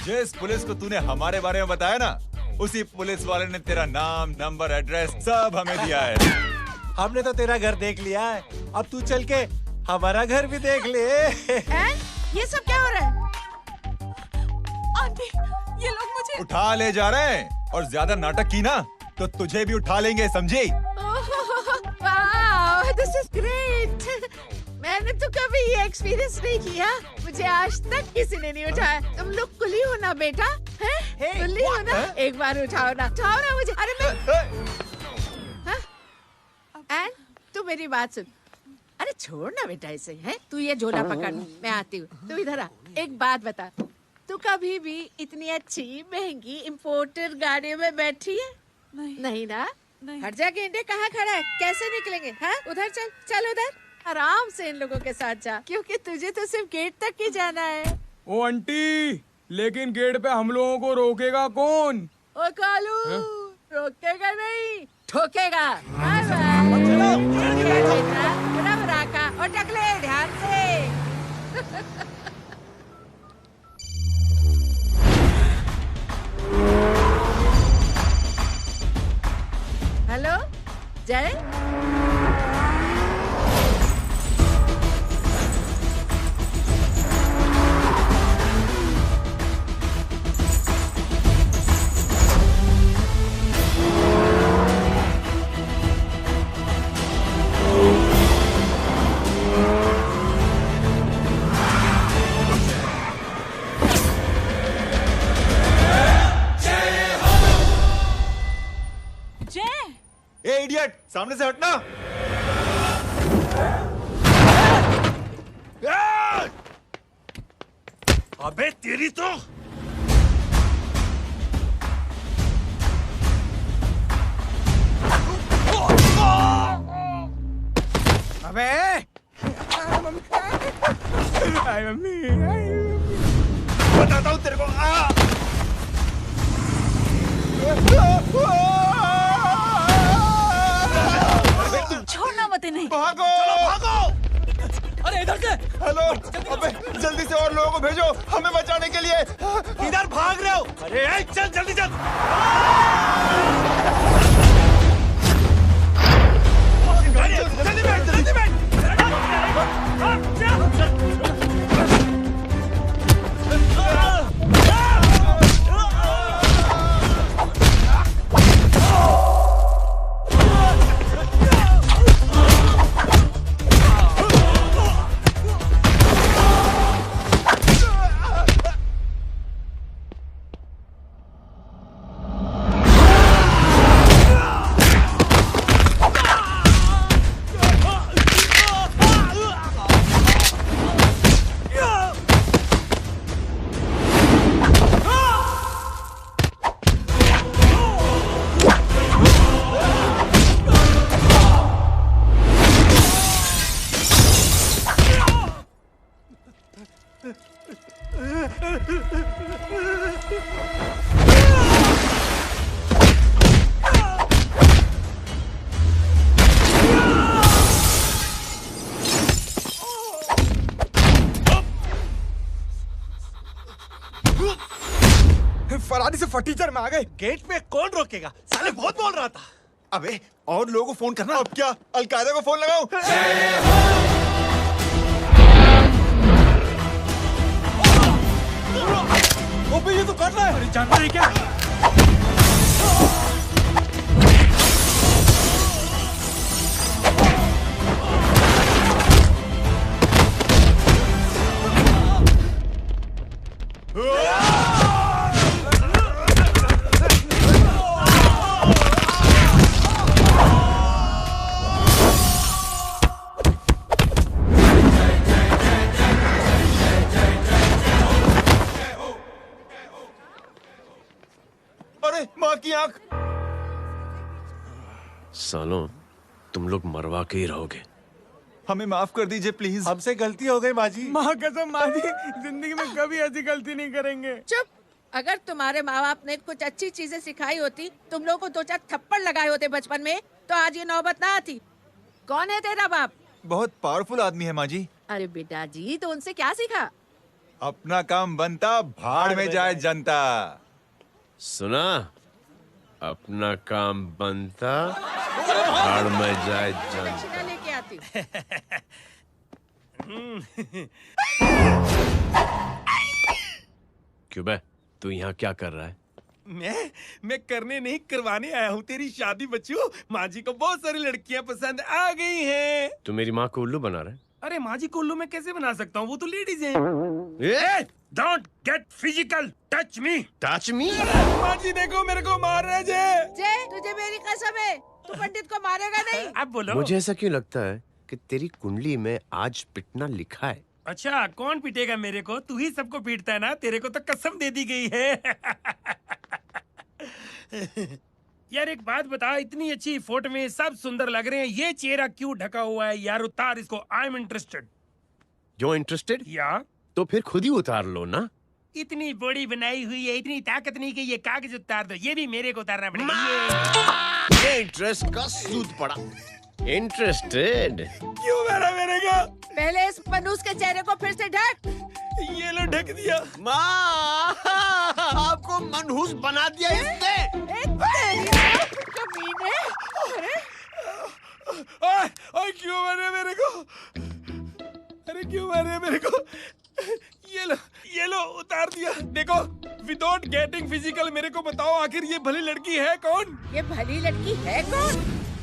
जिस पुलिस को तूने हमारे बारे में बताया ना, उसी पुलिस वाले ने तेरा नाम, नंबर, एड्रेस सब हमें दिया है। हमने तो तेरा घर देख लिया है, अब तू चल के हमारा घर भी देख ले। ये सब क्या हो रहा है? आंटी, ये लोग मुझे उठा ले जा रहे हैं, और ज्यादा नाटक की ना तो तुझे भी उठा लेंगे, समझी? This is great. मैंने तो कभी ये एक्सपीरियंस नहीं किया, मुझे आज तक किसी ने नहीं उठाया। तुम लोग कुली हो ना बेटा, हैं? कुली हो ना? एक बार उठाओ ना मुझे। अरे मैं एंड तू मेरी बात सुन। अरे छोड़ ना बेटा इसे, हैं? तू ये झोला पकड़, मैं आती हूँ। तू इधर आ, एक बात बता, तू कभी भी इतनी अच्छी महंगी इम्पोर्टेड गाड़ी में बैठी है? नहीं ना? हट जा गेंडे, कहाँ खड़ा है? कैसे निकलेंगे? हाँ, उधर चल, चल उधर, आराम से इन लोगों के साथ जा, क्योंकि तुझे तो सिर्फ गेट तक ही जाना है। ओ आंटी, लेकिन गेट पे हम लोगों को रोकेगा कौन? ओ कालू, रोकेगा नहीं, ठोकेगा। का और टकले ध्यान से। हेलो जय, ए इडियट, सामने से हटना। अबे तेरी तो अबे मम्मी, बताता हूँ तेरे को। छोड़ना मत नहीं। भागो, चलो भागो। अरे इधर से। हेलो, अबे जल्दी से और लोगों को भेजो हमें बचाने के लिए। इधर भाग रहे हो? अरे चल जल्दी चल। जल्दी बैठ, जल्दी बैठ। फरारी से फटीचर में आ गए। गेट पे कौन रोकेगा? साले बहुत बोल रहा था। अबे और लोगों को फोन करना। अब क्या अलकायदा को फोन लगाऊं? अबे ये तो कर रहा है। अरे जानता है क्या? अरे माँ की आंख। सालों, तुम लोग मरवा के ही रहोगे। हमें माफ कर दीजिए प्लीज। हमसे गलती हो गई माजी। माँ कसम माँ जी, जिंदगी में कभी ऐसी गलती नहीं करेंगे। चुप। अगर तुम्हारे माँ बाप ने कुछ अच्छी चीजें सिखाई होती, तुम लोगों को 2-4 थप्पड़ लगाए होते बचपन में, तो आज ये नौबत ना आती। कौन है तेरा बाप? बहुत पावरफुल आदमी है माँ जी। अरे बेटा जी, तो उनसे क्या सीखा? अपना काम बनता, भाड़ में जाए जनता। सुना? अपना काम बनता, भाड़ में जाए जनता। दक्षिणा लेके आती हूँ। क्यों बे? तू यहाँ क्या कर रहा है? मैं करने नहीं करवाने आया हूँ तेरी शादी बच्चू। माँ जी को बहुत सारी लड़कियाँ पसंद आ गई हैं। तू मेरी माँ को उल्लू बना रहा है? अरे माँ जी को उल्लू मैं कैसे बना सकता हूँ, वो तो लेडीज हैं। Don't get physical, touch me. Touch me? माँ जी देखो मेरे को मार रहे जय। जय, तुझे मेरी कसम है, तू पंडित को मारेगा नहीं। आप बोलो। मुझे ऐसा क्यों लगता है कि तेरी कुंडली में आज पिटना लिखा है? अच्छा, कौन पीटेगा मेरे को? तू ही सबको पीटता है ना, तेरे को तो कसम दे दी गई है। यार एक बात बता, इतनी अच्छी फोटो में सब सुंदर लग रहे हैं, ये चेहरा क्यों ढका हुआ है? यार उतार इसको, I am interested. You're interested? या तो फिर खुद ही उतार लो ना। इतनी बॉडी बनाई हुई है, इतनी ताकत नहीं कि ये कागज उतार दो, ये भी मेरे को उतारना पड़ेगा। ये इंटरेस्ट का सूद पड़ा। इंटरेस्टेड? क्यों मारा मेरे को? पहले इस मनूस के चेहरे को फिर से ढक। ये लो ढक दिया। माँ, आपको मनहूस बना दिया इसने। कमीने। अरे ओए क्यों मारे मेरे को? अरे क्यों मारे मेरे को? ये लो उतार दिया। देखो, विदाउट गेटिंग फिजिकल मेरे को बताओ, आखिर ये भली लड़की है कौन? ये भली लड़की है कौन?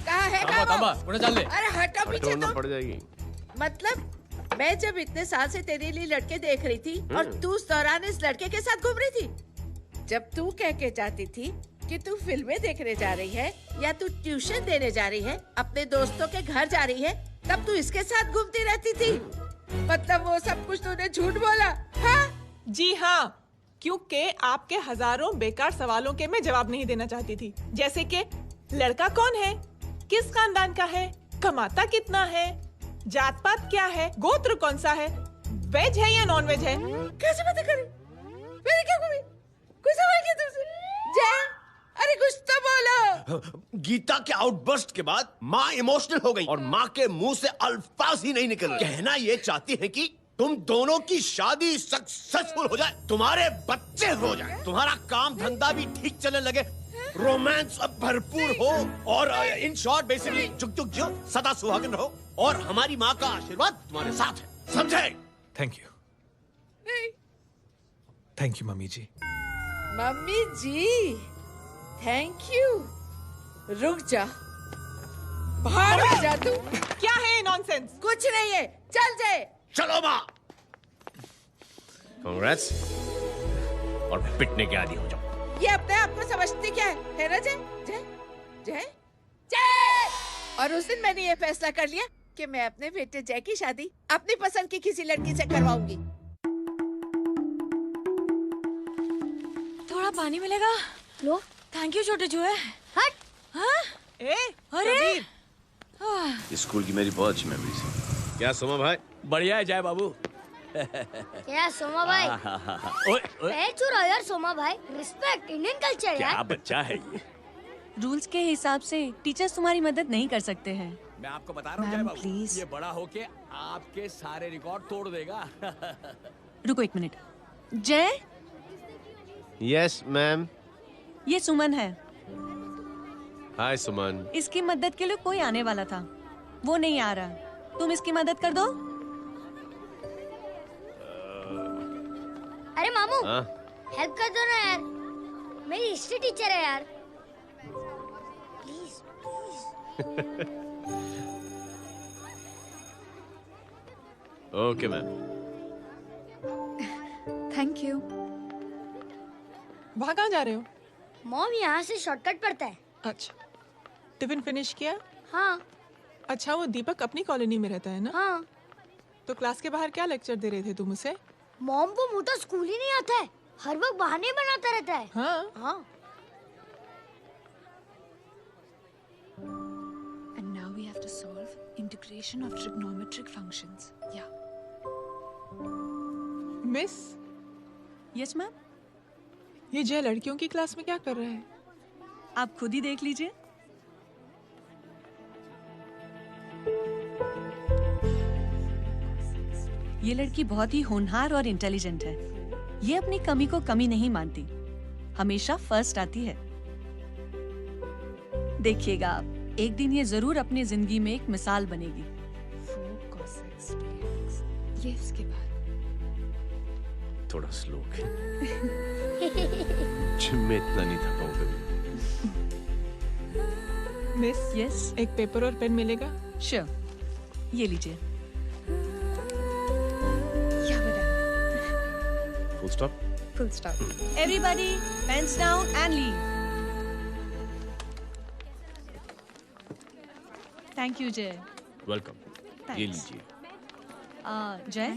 कहाँ है अरे हटो पीछे तो। पड़ जाएगी। मतलब मैं जब इतने साल से तेरे लिए लड़के देख रही थी और तू उस दौरान इस लड़के के साथ घूम रही थी। जब तू कह के जाती थी कि तू फिल्में देखने जा रही है या तू ट्यूशन देने जा रही है, अपने दोस्तों के घर जा रही है, तब तू इसके साथ घूमती रहती थी। मतलब वो सब कुछ तूने झूठ बोला? हाँ? जी हाँ, क्योंकि आपके हजारों बेकार सवालों के मैं जवाब नहीं देना चाहती थी। जैसे कि लड़का कौन है, किस खानदान का है, कमाता कितना है, जात पात क्या है, गोत्र कौन सा है, वेज है या नॉन वेज है। कैसे बातें करी? मैंने क्या करी? कोई सवाल किया तुमसे? जय, अरे कुछ तो बोलो। गीता के आउटबर्स्ट के बाद माँ इमोशनल हो गई और माँ के मुंह से अल्फाज ही नहीं निकल रहे। कहना ये चाहती है कि तुम दोनों की शादी सक्सेसफुल हो जाए, तुम्हारे बच्चे हो जाए, तुम्हारा काम धंधा भी ठीक चलने लगे, रोमांस अब भरपूर हो और इन शॉर्ट बेसिकली जुग जुग जो सदा सुहागन रहो और हमारी माँ का आशीर्वाद तुम्हारे साथ है। समझे? Thank you, thank you mummy ji. Mummy ji, thank you. रुक जा, बाहर आ जा तू। क्या है नॉनसेंस? कुछ नहीं है, चल जाए। चलो माँ। कांग्रेस। और पिटने के आदी हो जाओ। ये अपने आप को समझती क्या है ना जय? जय जय जय। और उस दिन मैंने ये फैसला कर लिया कि मैं अपने बेटे जय की शादी अपनी पसंद की किसी लड़की से करवाऊंगी। थोड़ा पानी मिलेगा? लो। थैंक यू छोटे जुए। हट। हाँ? अरे स्कूल की मेरी बहुत अच्छी मेमोरीज है। क्या सोमा भाई? बढ़िया है जय बाबू। क्या सोमा भाई? पैर छुरा यार सोमा भाई, रिस्पेक्ट, इंडियन कल्चर यार। क्या बच्चा है ये? रूल्स के हिसाब से टीचर्स तुम्हारी मदद नहीं कर सकते हैं। मैं आपको बता रहा हूँ जय बाबू, ये बड़ा होके आपके सारे रिकॉर्ड तोड़ देगा। रुको एक मिनट। जय। Yes ma'am. ये सुमन है। हाय सुमन। इसकी मदद के लिए कोई आने वाला था, वो नहीं आ रहा। तुम इसकी मदद कर दो। अरे मामू, हेल्प कर दो ना यार, मेरी हिस्ट्री टीचर है यार, please please. Okay ma'am. Thank you. वहाँ कहाँ जा रहे हो? मॉम यहाँ से शॉर्टकट पड़ता है। अच्छा, टिफिन फिनिश किया? हाँ। अच्छा, वो दीपक अपनी कॉलोनी में रहता है ना? हाँ। तो क्लास के बाहर क्या लेक्चर दे रहे थे तुम उसे? मॉम को मोटा स्कूल ही नहीं आता है, हर वक्त बहाने बनाता रहता है। हाँ। हाँ। And now we have to solve integration of trigonometric functions. Yeah. Miss. Yes ma'am. ये जय लड़कियों की क्लास में क्या कर रहा है? आप खुद ही देख लीजिए। ये लड़की बहुत ही होनहार और इंटेलिजेंट है। ये अपनी कमी को कमी नहीं मानती, हमेशा फर्स्ट आती है। देखिएगा आप, एक दिन ये जरूर अपनी जिंदगी में एक मिसाल बनेगी। ये उसके बाद थोड़ा स्लो जिम में इतना नहीं थका हूं कभी। मिस, यस, एक पेपर और पेन मिलेगा? श्योर, ये लीजिए। Full stop. full stop. Everybody, pens down and leave. Thank you, Jay. Welcome. ये लीजिए। जय,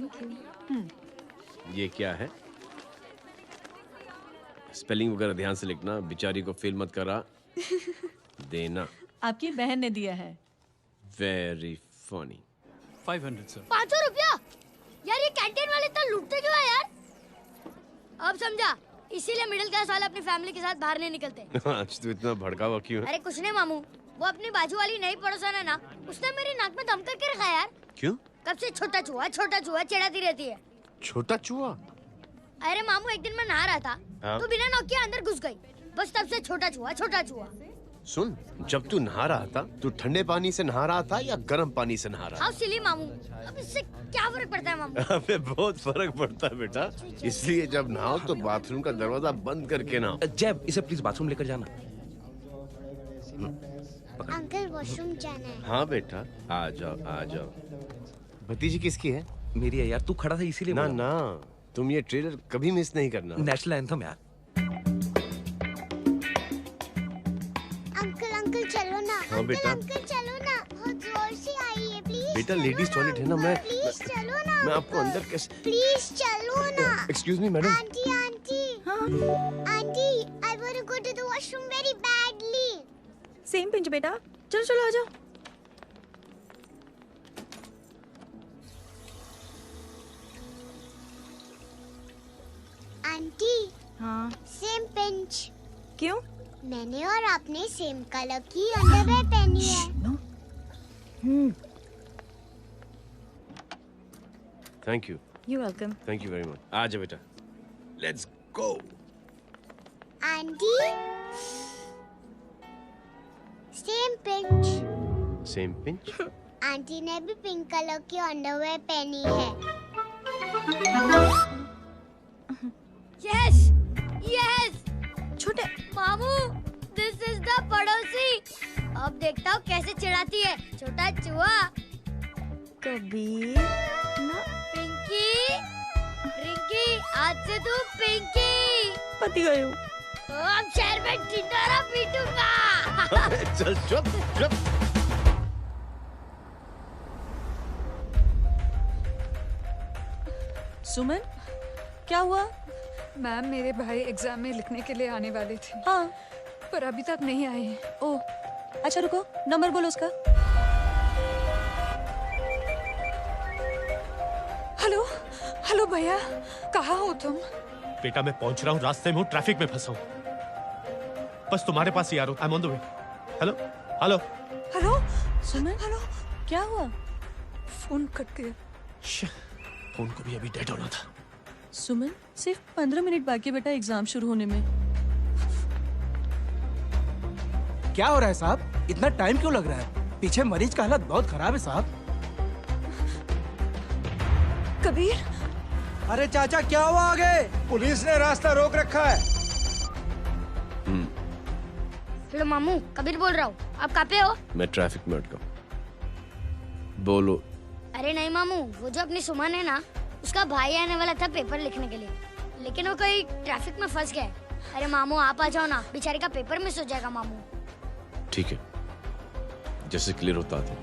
ये क्या है? स्पेलिंग वगैरह ध्यान से लिखना, बेचारी को फेल मत करा देना। आपकी बहन ने दिया है। Very funny. 500 सर। 500 रुपया? यार ये कैंटीन वाले इतना लूटते क्यों है यार? अब समझा, इसीलिए मिडिल क्लास वाले अपनी फैमिली के साथ बाहर नहीं निकलते। आज तो इतना भड़का हुआ क्यों है? अरे कुछ नहीं मामू, वो अपनी बाजू वाली नई पड़ोसन है ना, उसने मेरी नाक में दम करके रखा है यार। क्यों? कब से छोटा चूहा चिढ़ाती रहती है। छोटा चूहा? अरे मामू, एक दिन मैं नहा रहा था हाँ? तो बिना नॉक के अंदर घुस गई, बस तब से छोटा चूहा। सुन, जब तू नहा रहा था, तू ठंडे पानी से नहा रहा था या गर्म पानी से नहा रहा था? हाउ सिली मामू, अब इससे क्या फर्क पड़ता है मामू? अबे बहुत फर्क पड़ता है बेटा, इसलिए जब नहाओ तो बाथरूम का दरवाजा बंद करके नहाओ। जैब, इसे प्लीज बाथरूम लेकर जाना। अंकल वॉशरूम जाना है। हाँ बेटा, आ जाओ। भतीजी किसकी है? मेरी है यार, तू खड़ा था इसीलिए ना बोला। ना, तुम ये ट्रेलर कभी मिस नहीं करना। नेशनल एंथम यार। अंकल चलो ना। हाँ बेटा। अंकल चलो ना, बहुत जोर से आई है, प्लीज। बेटा लेडीज टॉयलेट है ना, प्लीज चलो ना। मैं आपको अंदर कैसे? प्लीज चलो ना। Excuse me madam. Aunty, I want to go to the washroom very badly. Same pinch बेटा, चलो आ जाओ। आंटी, हाँ, सेम पिंच। क्यों? मैंने और आपने सेम कलर की अंडरवेयर पहनी है। Thank you. You welcome. Thank you very much. आ जाओ बेटा, let's go. Aunty, same pinch. Same pinch? Aunty ने भी पिंक कलर की अंडरवेयर पहनी है। Yes yes. छोटे मामू, दिस इज द पड़ोसी। अब देखता हूँ कैसे चिढ़ाती है छोटा चूहा। कबीर ना। पिंकी, रिंकी, आज से तू पिंकी। पति गई हूँ। अब शहर में ढिंढोरा पीटूंगा। चल चुप। सुमन, क्या हुआ? मैम, मेरे भाई एग्जाम में लिखने के लिए आने वाले थे। हाँ, पर अभी तक नहीं आए हैं। ओह, अच्छा रुको, नंबर बोलो उसका। हेलो भैया, कहाँ हो तुम? बेटा मैं पहुंच रहा हूँ, रास्ते में हूँ, ट्रैफिक में फंसा हूँ, बस तुम्हारे पास ही आ रहा हूँ। I am on the way. Hello. Suman, क्या हुआ? फोन कट गया। फोन को भी अभी डेड होना था। सुमन, सिर्फ 15 मिनट बाकी बेटा एग्जाम शुरू होने में। क्या हो रहा है साहब? इतना टाइम क्यों लग रहा है? पीछे मरीज का हालत बहुत खराब है साहब। कबीर। अरे चाचा, क्या हुआ आगे? पुलिस ने रास्ता रोक रखा है। हेलो मामू, कबीर बोल रहा हूँ। आप कहाँ पे हो? मैं ट्रैफिक में अटका। बोलो। अरे नहीं मामू, वो जो अपनी सुमन है ना, उसका भाई आने वाला था पेपर लिखने के लिए, लेकिन वो कहीं ट्रैफिक में फंस गया है। अरे मामू आप आ जाओ ना, बेचारे का पेपर मिस हो जाएगा मामू। ठीक है, जैसे क्लियर होता था।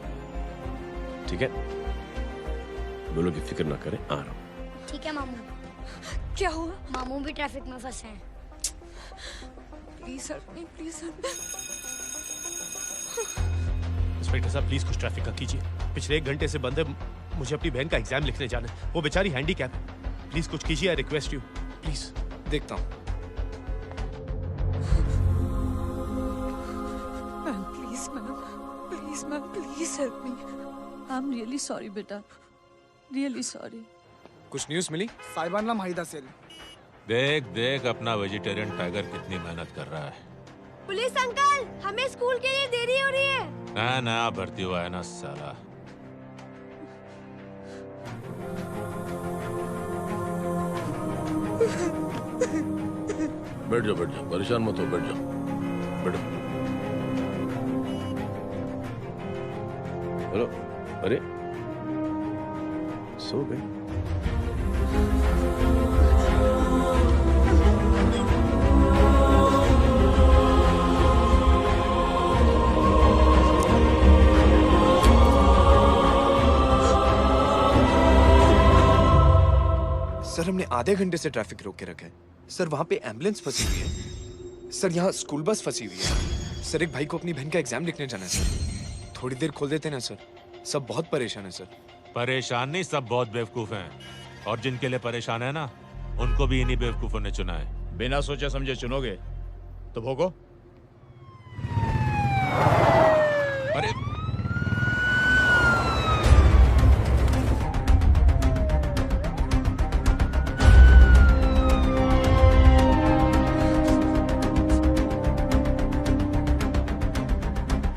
ठीक है, बोलो कि फिक्र ना करें, आ रहा हूँ। ठीक है मामू। क्या हुआ? मामू भी ट्रैफिक में फंसे हैं। Please help me, please help me. Inspector साहब प्लीज कुछ ट्रैफिक का कीजिए। पिछले 1 घंटे से बंद है, मुझे अपनी बहन का एग्जाम लिखने जाना है। वो बेचारी हैंडीकैप है। प्लीज कुछ कीजिए, आई रिक्वेस्ट यू प्लीज। देखता हूँ। Ma'am please help me. I am really sorry बेटा, रियली सॉरी। कुछ न्यूज़ मिली? साइबाना माहिदा सेल। देख देख अपना वेजिटेरियन टाइगर कितनी मेहनत कर रहा है। पुलिस अंकल, हमें स्कूल के लिए देरी हो रही है। ना भर्ती हुआ है ना साला। बैठ जाओ परेशान मत हो, बैठ जाओ बैठो। हेलो, अरे सो गए? सर हमने आधे घंटे से ट्रैफिक रोक के रखा है। सर वहाँ पे एम्बुलेंस फंसी हुई है। सर यहाँ स्कूल बस फंसी हुई है। सर एक भाई को अपनी बहन का एग्जाम लिखने जाना है सर। थोड़ी देर खोल देते ना सर। सब बहुत परेशान है सर। परेशान नहीं, सब बहुत बेवकूफ हैं। और जिनके लिए परेशान है ना, उनको भी इन्हीं बेवकूफों ने चुना है। बिना सोचे समझे चुनोगे तो भोगो। अरे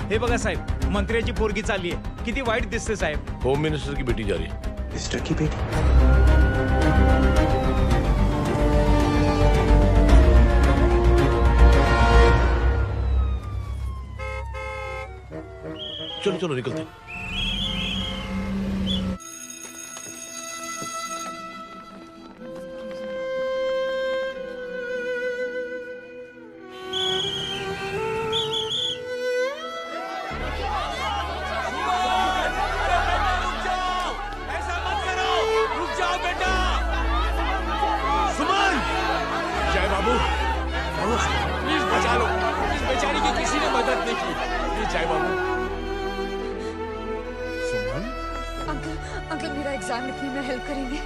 हे बघा साहेब, मंत्र्याची पोरगी चालली आहे. किती वाईट दिसते साहेब. होम मिनिस्टर की बेटी जा रही है। मिनिस्टर की बेटी? चलो चलो निकलते।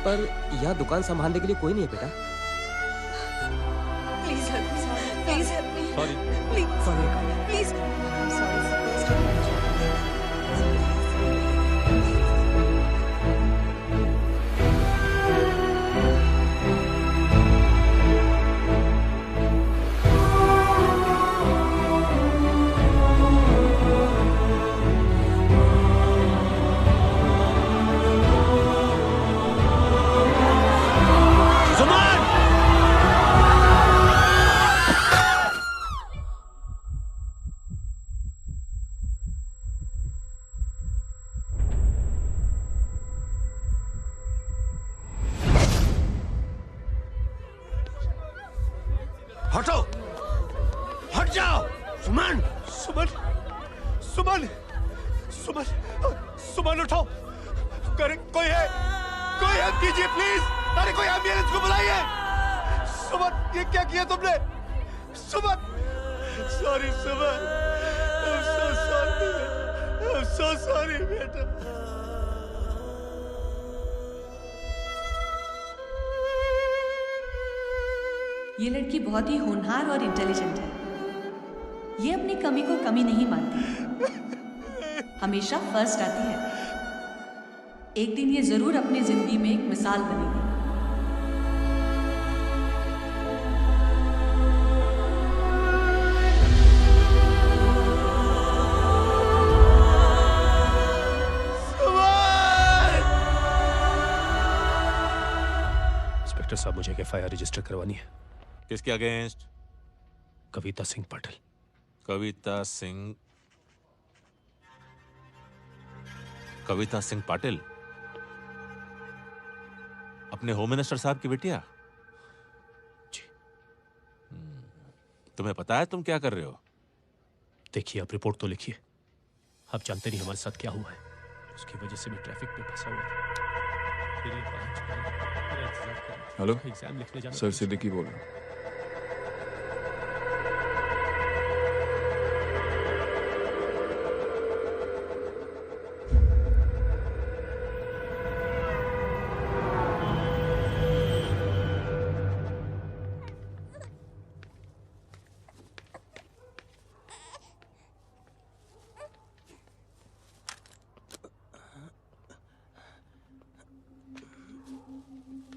पर यहाँ दुकान संभालने के लिए कोई नहीं है बेटा। Please help me, please help me. Sorry please please. हटो, हट जाओ। सुमन, सुमन, सुमन, सुमन, सुमन उठो। कोई है, कोई हेल्प कीजिए प्लीज। अरे कोई एम्बुलेंस को बुलाइए। सुमन, ये क्या किया तुमने? Suman, sorry Suman, I'm so sorry, I'm so sorry बेटा। ये लड़की बहुत ही होनहार और इंटेलिजेंट है। ये अपनी कमी को कमी नहीं मानती, हमेशा फर्स्ट आती है। एक दिन ये जरूर अपनी जिंदगी में एक मिसाल बनेगी। इंस्पेक्टर साहब, मुझे एक FIR रजिस्टर करवानी है। किसके अगेंस्ट? कविता सिंह पाटिल। कविता सिंह पाटिल? अपने होम मिनिस्टर साहब की बेटिया? जी। तुम्हें पता है तुम क्या कर रहे हो? देखिए, आप रिपोर्ट तो लिखिए। आप जानते नहीं हमारे साथ क्या हुआ है। उसकी वजह से मैं ट्रैफिक में फंसा हुआ था। हेलो एग्जाम लिखने जाना। सर सिद्दीकी बोल रहा हूँ।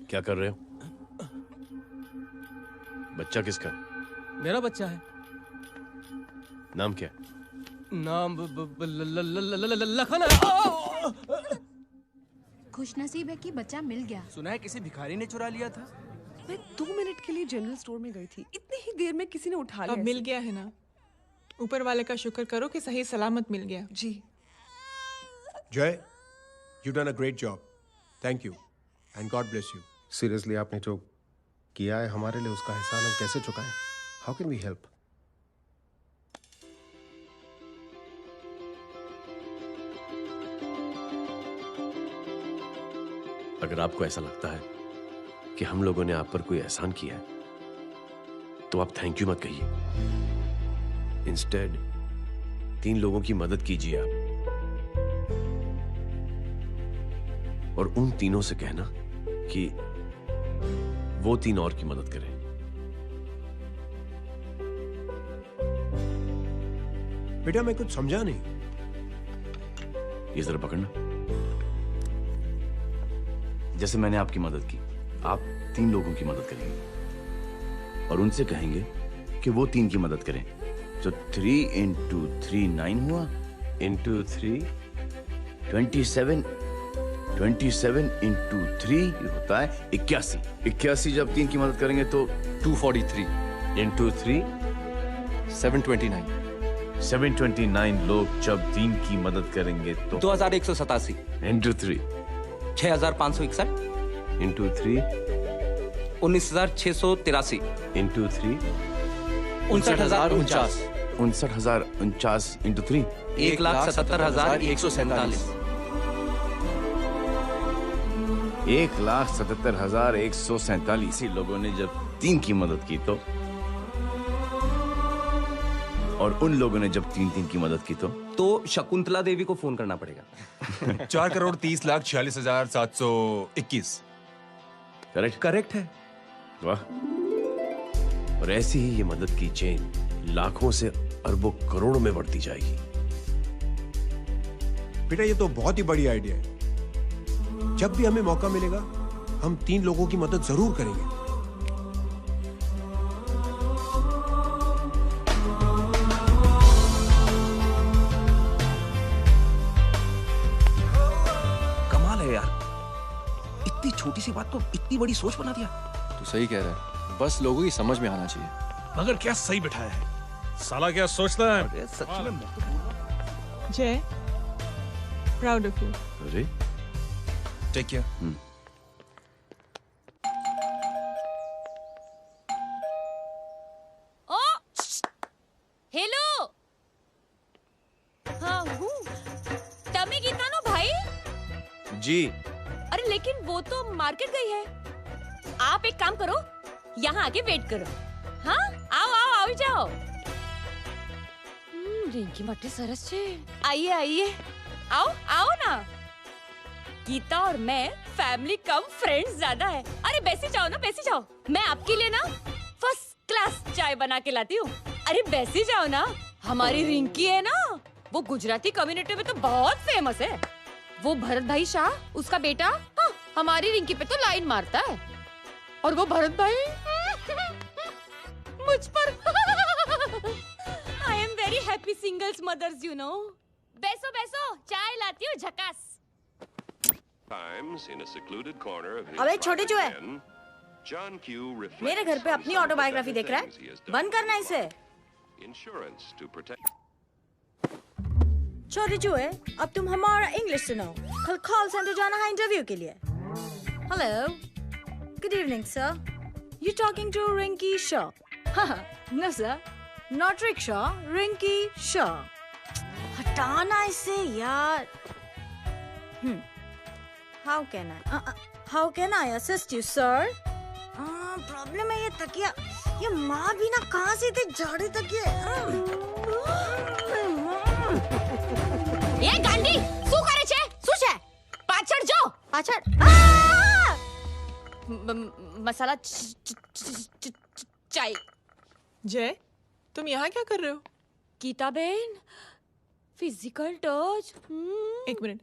क्या कर रहे हो? बच्चा किसका? मेरा बच्चा है। नाम क्या? नाम लखन है। खुशनसीब है कि बच्चा मिल गया। सुना है किसी भिखारी ने चुरा लिया था। मैं 2 मिनट के लिए जनरल स्टोर में गई थी, इतनी ही देर में किसी ने उठा लिया। अब मिल गया है ना, ऊपर वाले का शुक्र करो कि सही सलामत मिल गया। जी जय, you done a great job, thank you and God bless you. Seriously आपने जो किया है हमारे लिए, उसका एहसान हम कैसे चुकाएं? How can we help? अगर आपको ऐसा लगता है कि हम लोगों ने आप पर कोई एहसान किया है, तो आप थैंक यू मत कहिए। इंस्टेड 3 लोगों की मदद कीजिए आप, और उन तीनों से कहना कि वो 3 और की मदद करें। बेटा मैं कुछ समझा नहीं। ये जरा पकड़ना। जैसे मैंने आपकी मदद की, आप 3 लोगों की मदद करेंगे और उनसे कहेंगे कि वो 3 की मदद करें। तो 3 into 3 9 हुआ, into 3 27, 27 into 3 होता है 81। 81 जब 3 की मदद करेंगे तो 243 into 3 729। 729 लोग जब 3 की मदद करेंगे तो 2187 into 3 6561 into 3 19683 into 3 59049 59049 into 3 1,77,147 1,77,147 लोगों ने जब 3 की मदद की तो, और उन लोगों ने जब 3 की मदद की तो शकुंतला देवी को फोन करना पड़ेगा। 4,30,46,721। करेक्ट है। वाह। और ऐसी ही ये मदद की चेन लाखों से अरबों करोड़ों में बढ़ती जाएगी। बेटा ये तो बहुत ही बड़ी आइडिया है। जब भी हमें मौका मिलेगा हम 3 लोगों की मदद जरूर करेंगे। कमाल है यार, इतनी छोटी सी बात को इतनी बड़ी सोच बना दिया। तू सही कह रहा है, बस लोगों की समझ में आना चाहिए। मगर क्या सही बिठाया है, साला क्या सोचता है। सच में जय, प्राउड ऑफ यू। अरे टेक केयर। ओ हेलो, हाँ हूँ तमी गीता नो भाई जी। अरे लेकिन वो तो मार्केट गई है। आप एक काम करो, यहाँ आके वेट करो। हाँ आओ आओ आओ जाओ। रिंकी मटे सरस छे। आइए आइए, आओ आओ ना। गीता और मैं फैमिली कम फ्रेंड्स ज्यादा है। अरे बैसी जाओ ना, बैसी जाओ। मैं आपके लिए ना फर्स्ट क्लास चाय बना के लाती हूँ। अरे बैसी जाओ ना। हमारी रिंकी है ना, वो गुजराती कम्युनिटी में तो बहुत फेमस है। वो भरत भाई शाह, उसका बेटा, हाँ, हमारी रिंकी पे तो लाइन मारता है। और वो भरत भाई मुझ पर I am very happy singles mothers you know. बैसो बैसो, चाय लाती हूँ झकास। अबे छोटे जो है, मेरे घर पे अपनी ऑटोबायोग्राफी देख रहा है, बंद करना इसे। छोटे चूहे, अब तुम हमारा इंग्लिश सुनो। कल कॉल सेंटर जाना है इंटरव्यू के लिए। Hello, good evening sir, you talking to Rinky Shaw? No sir, not rickshaw, Rinky Shaw. हटाना इसे यार। How can I assist you sir? Problem है ये तकिया, ये माँ भी ना कहाँ से थे झाड़े तकिए। ये गांडी શું કરે છે? શું છે? પાછળ જો, પાછળ। मसाला चाय। जय, तुम यहाँ क्या कर रहे हो? गीता बहन, फिजिकल टच। एक मिनट,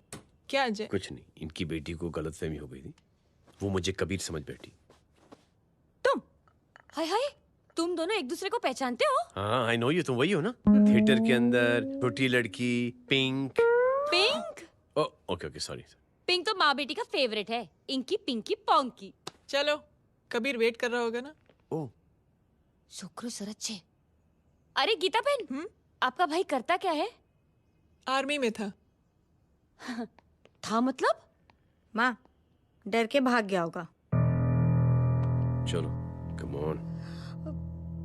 क्या जय? कुछ नहीं, इनकी बेटी को गलतफहमी हो गई थी वो मुझे कबीर समझ बैठी। हाय हाय, तुम दोनों एक दूसरे को पहचानते हो? हाँ, आई नो यू, तुम वही हो ना? थिएटर के अंदर छोटी लड़की pink. Pink? Okay okay, sorry. Pink तो माँ बेटी का फेवरेट है। Inky pinky ponky. चलो, कबीर वेट कर रहा होगा ना? ओ शुक्र सरच्चे। अरे गीता बहन, आपका भाई करता क्या है? आर्मी में था। था मतलब? माँ, डर के भाग गया होगा। चलो, कम ऑन।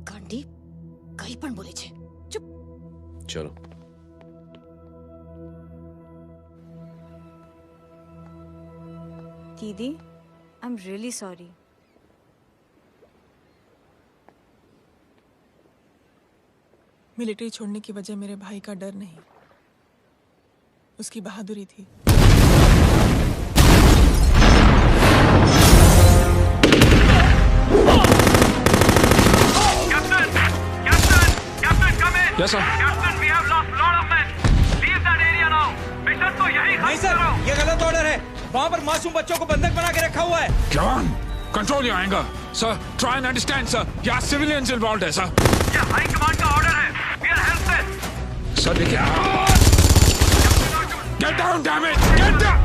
गांडी कहीं पण बोले छे। चुप। चलो। दीदी, I am really sorry. Military छोड़ने की वजह मेरे भाई का डर नहीं, उसकी बहादुरी थी। Yes, sir. Captain, we have lost lot of men. Leave that area now. Mission तो यही नहीं सर, ये गलत ऑर्डर है। वहाँ पर मासूम बच्चों को बंधक बना के रखा हुआ है। Jawan, control your anger. Sir, try and understand, sir. यहाँ civilians involved है, sir. ये हाई कमांड का ऑर्डर है। We are helpless. Sir, देखिए। Get down, damn it! Get down!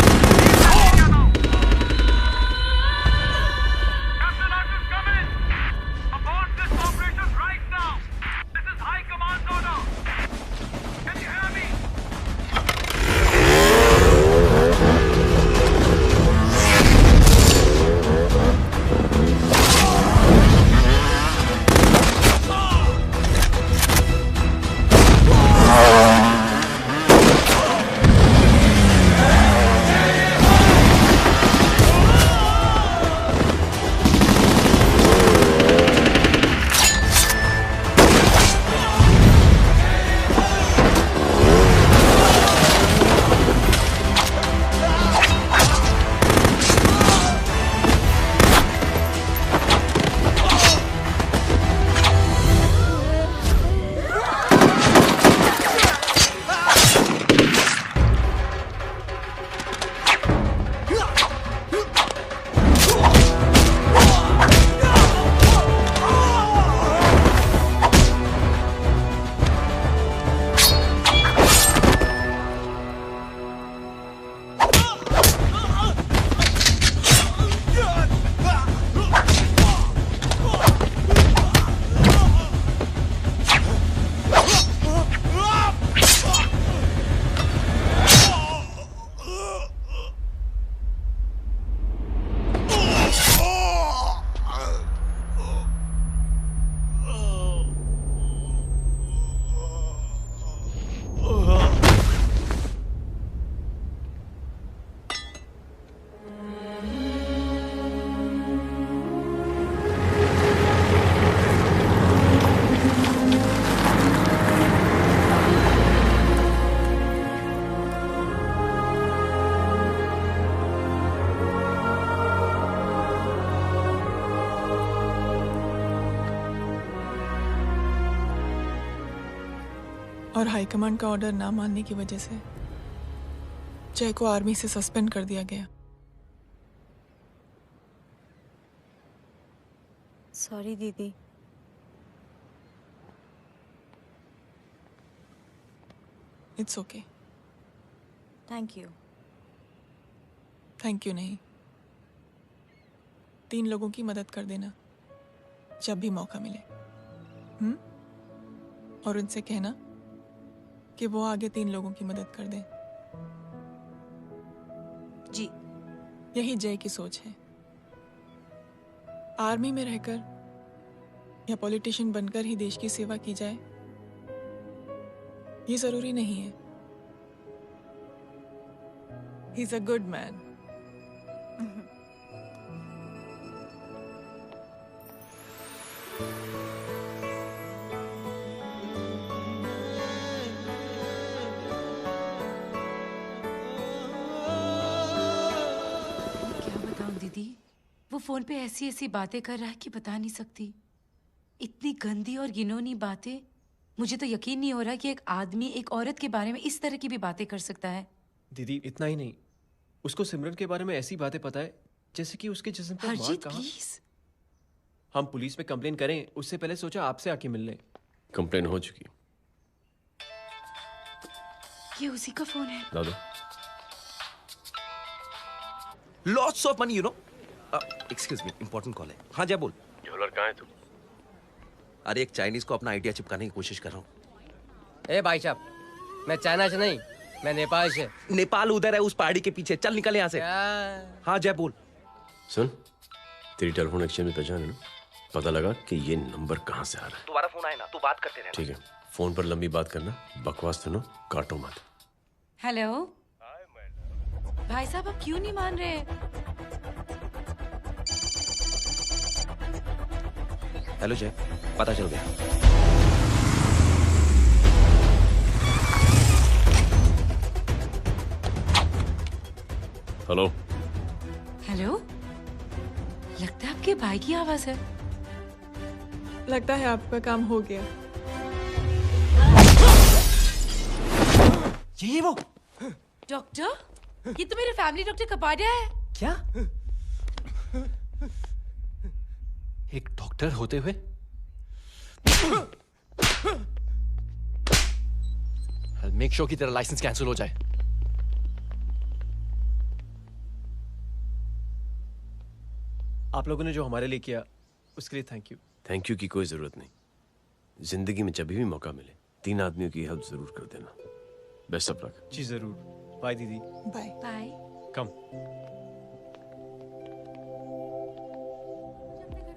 और हाईकमांड का ऑर्डर ना मानने की वजह से जय को आर्मी से सस्पेंड कर दिया गया। सॉरी दीदी। It's okay. Thank you. Thank you नहीं, 3 लोगों की मदद कर देना जब भी मौका मिले। और उनसे कहना कि वो आगे 3 लोगों की मदद कर दें। जी। यही जय की सोच है। आर्मी में रहकर या पॉलिटिशियन बनकर ही देश की सेवा की जाए, ये जरूरी नहीं है। He is a good man. वो फोन पे ऐसी ऐसी बातें कर रहा है कि बता नहीं सकती। इतनी गंदी और घिनौनी बातें। मुझे तो यकीन नहीं हो रहा कि एक आदमी एक औरत के बारे में इस तरह की भी बातें कर सकता है। दीदी इतना ही नहीं, उसको सिमरन के बारे में ऐसी बातें पता है जैसे कि उसके जिस्म पर मार हरजीत कहाँ? प्लीज। हम पुलिस में कंप्लेन करें उससे पहले सोचा आपसे आके मिल लें। कंप्लेन हो चुकी। ये उसी का फोन है। ला दो। Lots of money, you know. Excuse me, important call है। हाँ जय बोल। ज्वेलर कहाँ है तू? अरे एक चाइनीज को अपना आइडिया चिपकाने की कोशिश कर रहा हूँ। ए भाई साहब, मैं चाइना से नहीं, मैं नेपाल से। नेपाल उधर है, उस पहाड़ी के पीछे। चल निकल यहाँ से। हाँ जय बोल। सुन, तेरी टेलीफोन एक्सचेंज में पहचान है ना? पता लगा कि ये नंबर कहाँ से आ रहा है। दोबारा फोन आए ना तो बात करते रहना। ठीक है, फोन पर लंबी बात करना, बकवास सुनो, काटो मत। हेलो भाई साहब, आप क्यों नहीं मान रहे? हेलो जय, पता चल गया। हेलो हेलो, लगता है आपके भाई की आवाज है। लगता है आपका काम हो गया। ये वो डॉक्टर, ये तो मेरे फैमिली डॉक्टर कपाडिया है। क्या? एक डॉक्टर होते हुए? मेक श्योर कि तेरा लाइसेंस कैंसिल हो जाए। आप लोगों ने जो हमारे लिए किया उसके लिए थैंक यू। थैंक यू की कोई जरूरत नहीं। जिंदगी में जब भी मौका मिले 3 आदमियों की हेल्प जरूर कर देना। Best of luck. जी जरूर। बाय दीदी। Bye bye. Come.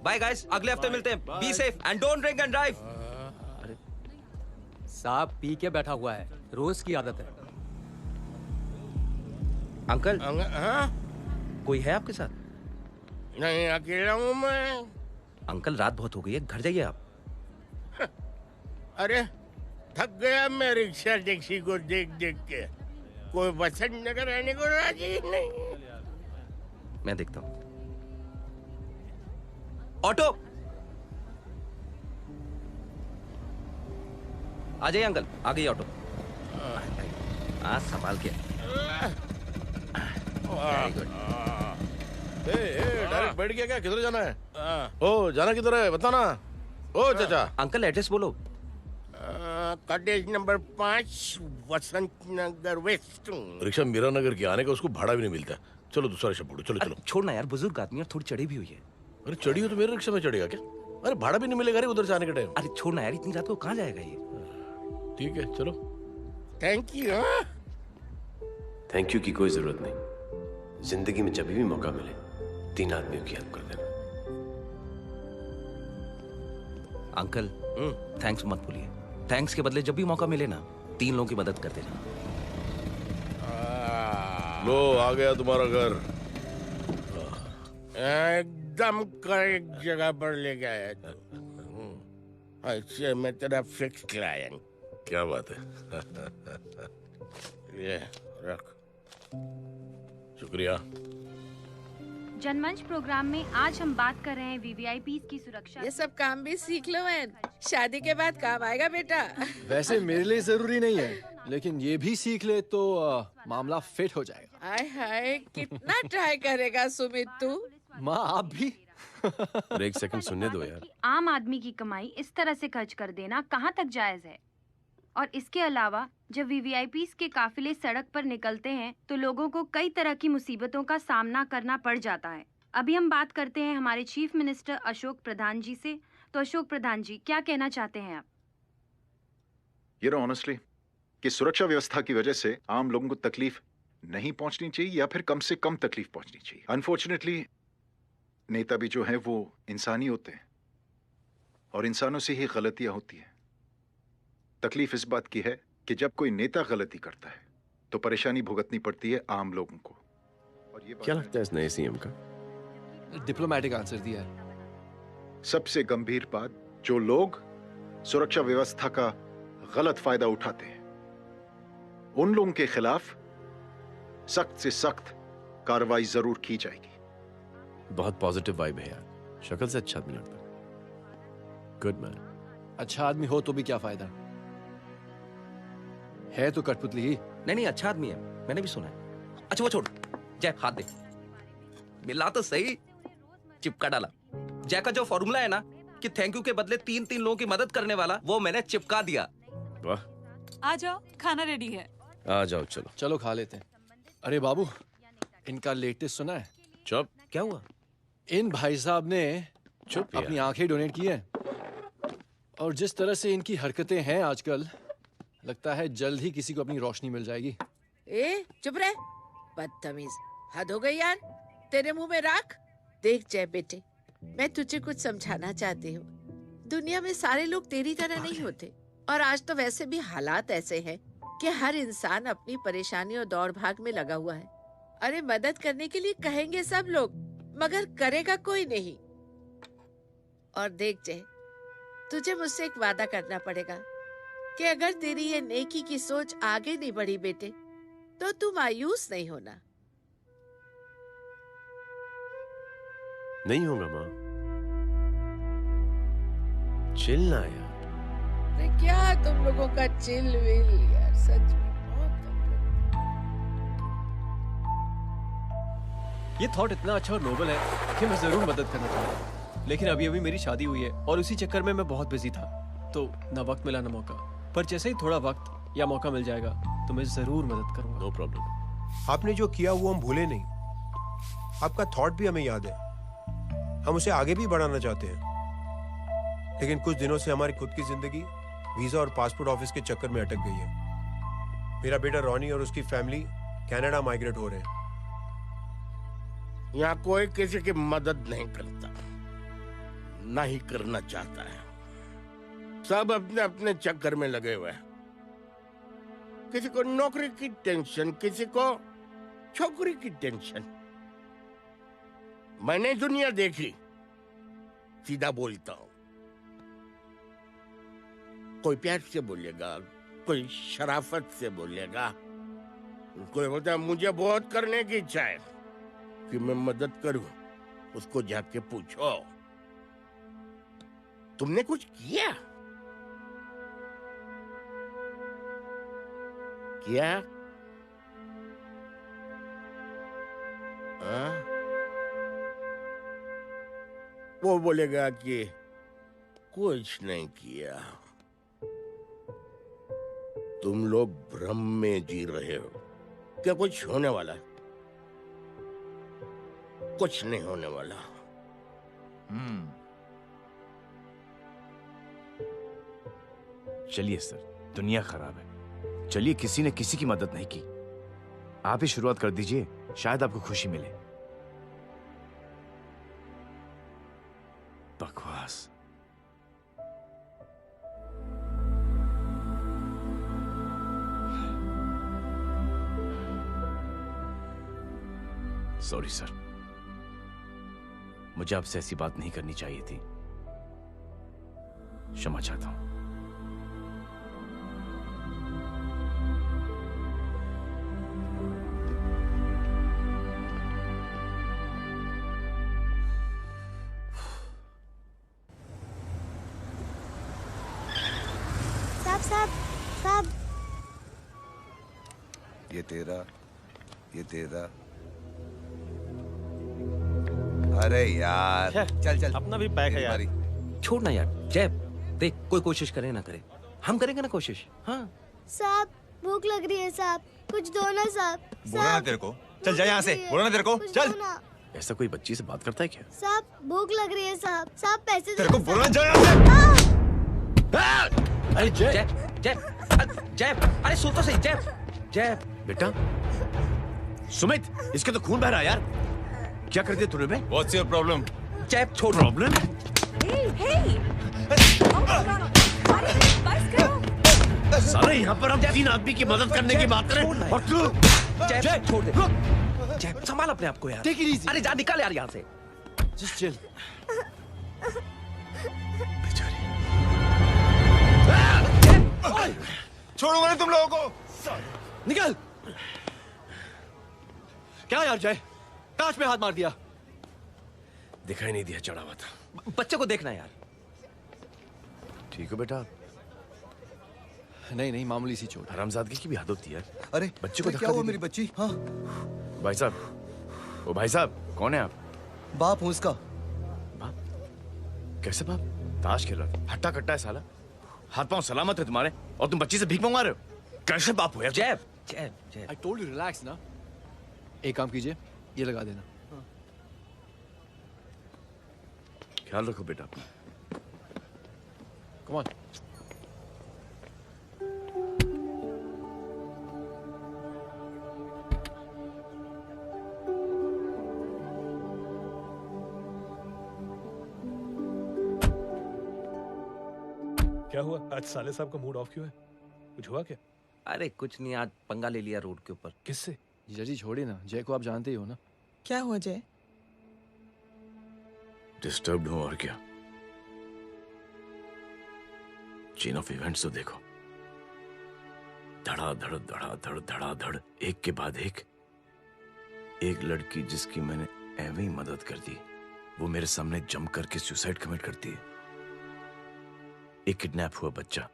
Bye guys, अगले हफ्ते मिलते हैं। Be safe and don't drink and drive. साहब पी के बैठा हुआ है, रोज की आदत है। अंकल, हाँ? कोई है आपके साथ? नहीं, अकेला हूँ मैं। अंकल रात बहुत हो गई है, घर जाइए आप। अरे थक गया मैं रिक्शा टैक्सी को देख देख के। कोई वसंत नगर रहने को राजी नहीं। मैं देखता हूँ। ऑटो आ जाइए अंकल, आ गई ऑटो। आज संभाल के। Very good. डायरेक्ट बैठ गया क्या? किधर जाना है? ओ जाना किधर है बताना। ओ चाचा। अंकल एड्रेस बोलो। कॉटेज नंबर 5 वसंत नगर वेस्ट। रिक्शा मीरा नगर की आने का उसको भाड़ा भी नहीं मिलता। चलो दूसरा रिक्शा पकड़ो। चलो चलो। छोड़ना यार, बुजुर्ग आदमी और थोड़ी चढ़ी भी हुई है। अरे चढ़ी हो तो मेरे रिक्शा में चढ़ेगा क्या? अरे भाड़ा भी नहीं मिलेगा रे उधर से आने के टाइम। अरे छोड़ना यार, इतनी रात को कहाँ जाएगा ये? ठीक है चलो। Thank you. थैंक यू की कोई जरूरत नहीं। जिंदगी में जब भी मौका मिले 3 आदमियों की हेल्प कर देना। अंकल थैंक्स मत भूलिए। थैंक्स के बदले जब भी मौका मिले ना 3 लोगों की मदद कर देना। लो आ गया तुम्हारा घर। एकदम करेक्ट जगह पर ले गया तू। अच्छा मैं तेरा फिक्स क्लाइंट। क्या बात है। ये रख। शुक्रिया। जनमंच प्रोग्राम में आज हम बात कर रहे हैं वीवीआईपीज़ की सुरक्षा। ये सब काम भी सीख लो मैन, शादी के बाद काम आएगा बेटा। वैसे मेरे लिए जरूरी नहीं है, लेकिन ये भी सीख ले तो मामला फिट हो जाएगा। हाय हाय, कितना ट्राई करेगा सुमित तू? माँ आप भी। और एक सेकंड सुनने दो यार। आम आदमी की कमाई इस तरह से खर्च कर देना कहाँ तक जायज है? और इसके अलावा जब वीवीआईपीज़ के काफिले सड़क पर निकलते हैं तो लोगों को कई तरह की मुसीबतों का सामना करना पड़ जाता है। अभी हम बात करते हैं हमारे चीफ मिनिस्टर अशोक प्रधान जी से। तो अशोक प्रधान जी, क्या कहना चाहते हैं आप? ये ऑनेस्टली कि सुरक्षा व्यवस्था की वजह से आम लोगों को तकलीफ नहीं पहुंचनी चाहिए या फिर कम से कम तकलीफ पहुंचनी चाहिए। अनफॉर्चुनेटली नेता भी जो है वो इंसानी होते हैं और इंसानों से ही गलतियां होती हैं। तकलीफ इस बात की है कि जब कोई नेता गलती करता है तो परेशानी भुगतनी पड़ती है आम लोगों को। और ये क्या लगता है इस नए सीएम का? डिप्लोमेटिक आंसर दिया है। सबसे गंभीर बात, जो लोग सुरक्षा व्यवस्था का गलत फायदा उठाते हैं उन लोगों के खिलाफ सख्त से सख्त कार्रवाई जरूर की जाएगी। बहुत पॉजिटिव वाइब है यार। शक्ल से अच्छा आदमी लगता है। Good man. अच्छा आदमी हो तो भी क्या फायदा है, तो कठपुतली ही। नहीं अच्छा आदमी है, मैंने भी सुना है। अच्छा वो छोड़, जय हाथ दे। मिला तो सही, चिपका डाला। जय का जो फॉर्मूला है ना कि थैंक यू के बदले 3 लोगों की मदद करने वाला, वो मैंने चिपका दिया। वाह, आ जाओ, खाना रेडी है। आ जाओ, चलो चलो खा लेते हैं। अरे बाबू, इनका लेटेस्ट सुना है? चुप। क्या हुआ? इन भाई साहब ने चुप अपनी आंखें डोनेट की है, और जिस तरह से इनकी हरकतें हैं आजकल, लगता है जल्द ही किसी को अपनी रोशनी मिल जाएगी। ए चुप रहे, बदतमीज, हद हो गई यार। तेरे मुंह में राख। देख जय बेटे, मैं तुझे कुछ समझाना चाहती हूँ। दुनिया में सारे लोग तेरी तरह नहीं होते, और आज तो वैसे भी हालात ऐसे हैं कि हर इंसान अपनी परेशानी और दौड़ भाग में लगा हुआ है। अरे मदद करने के लिए कहेंगे सब लोग, मगर करेगा कोई नहीं। और देख जय, तुझे मुझसे एक वादा करना पड़ेगा कि अगर तेरी ये नेकी की सोच आगे नहीं बढ़ी बेटे, तो तू मायूस नहीं होना। नहीं होगा माँ, चिल ना यार। अरे क्या तुम लोगों का चिल विल यार, सच में ये थॉट इतना अच्छा और नोबल है कि मैं जरूर मदद करना चाहूंगा, लेकिन अभी अभी मेरी शादी हुई है और उसी चक्कर में मैं बहुत बिजी था, तो ना वक्त मिला ना मौका। पर जैसे ही थोड़ा वक्त या मौका मिल जाएगा तो मैं जरूर मदद करूंगा। No problem. आपने जो किया वो हम भूले नहीं, आपका थॉट भी हमें याद है, हम उसे आगे भी बढ़ाना चाहते हैं। लेकिन कुछ दिनों से हमारी खुद की जिंदगी वीजा और पासपोर्ट ऑफिस के चक्कर में अटक गई है। मेरा बेटा रॉनी और उसकी फैमिली कनाडा माइग्रेट हो रहे हैं। यहाँ कोई किसी की मदद नहीं करता, ना ही करना चाहता है। सब अपने अपने चक्कर में लगे हुए हैं। किसी को नौकरी की टेंशन, किसी को छोकरी की टेंशन। मैंने दुनिया देखी, सीधा बोलता हूं। कोई प्यार से बोलेगा, कोई शराफत से बोलेगा, कोई बोलता है मुझे बहुत करने की इच्छा है कि मैं मदद करूं। उसको जाके पूछो, तुमने कुछ किया? क्या? वो बोलेगा कि कुछ नहीं किया। तुम लोग भ्रम में जी रहे हो। क्या कुछ होने वाला? कुछ नहीं होने वाला। चलिए सर, दुनिया खराब है। चलिए, किसी ने किसी की मदद नहीं की, आप ही शुरुआत कर दीजिए, शायद आपको खुशी मिले। बकवास। सॉरी सर, मुझे आपसे ऐसी बात नहीं करनी चाहिए थी। क्षमा चाहता हूं। साहब, ये तेरा। अरे यार, चल अपना भी पैक है यार। छोड़ ना यार। जय, देख, कोई कोशिश करे ना करे, हम करेंगे ना कोशिश। हाँ साहब, भूख लग रही है साहब, कुछ दो ना साहब। बोला ना तेरे को, चल जा यहाँ से। बोला ना तेरे को, चल। ऐसा कोई बच्ची से बात करता है क्या? साहब, भूख लग रही है साहब। साहब, पैसे तेरे को बोला जा यहाँ से। अरे जय, अरे सुन तो सही। जय बेटा, सुमित, इसके तो खून बह रहा है यार। क्या कर दिया तूने बे? What's your problem? जय, छोड़। प्रॉब्लम? सारे यहाँ पर हम 3 आदमी की मदद करने की बात करें और तू। जय, छोड़ दे। जय, संभाल अपने आप को यार। Take it easy. अरे जा, निकल यार यहाँ से। Just chill. छोड़ूंगा नहीं तुम लोगों को। निकल। क्या यार जय, कांच में हाथ मार दिया। दिखाई नहीं दिया, चढ़ा हुआ था। बच्चे को देखना यार। ठीक हो बेटा? नहीं, मामूली सी चोट। हरामजादगी की भी हद होती है। अरे बच्चे को क्या हुआ मेरी बच्ची? हाँ भाई साहब, ओ भाई साहब, कौन है आप? बाप हूँ उसका। बाप? कैसे बाप? ताश खेल रहा, हट्टा कट्टा है साला। हाथ पांव सलामत है तुम्हारे और तुम बच्ची से भीख मंगवा रहे हो? कैसे बाप हो यार? जैब जैब जैब। I told you relax ना। एक काम कीजिए, ये लगा देना। ख्याल रखो बेटा। Come on. क्या हुआ आज साले साहब का मूड ऑफ क्यों है? कुछ हुआ क्या? अरे कुछ नहीं, आज पंगा ले लिया रोड के ऊपर। किससे? जीजा जी छोड़िए ना, जय को आप जानते ही हो ना। क्या हुआ जय? डिस्टर्ब्ड हूं और क्या। चेन ऑफ इवेंट्स तो देखो, धड़ाधड़ धड़ाधड़ धड़ाधड़, एक के बाद एक लड़की जिसकी मैंने एवं ही मदद कर दी, वो मेरे सामने जम करके सुसाइड कमिट करती है। एक किडनैप हुआ बच्चा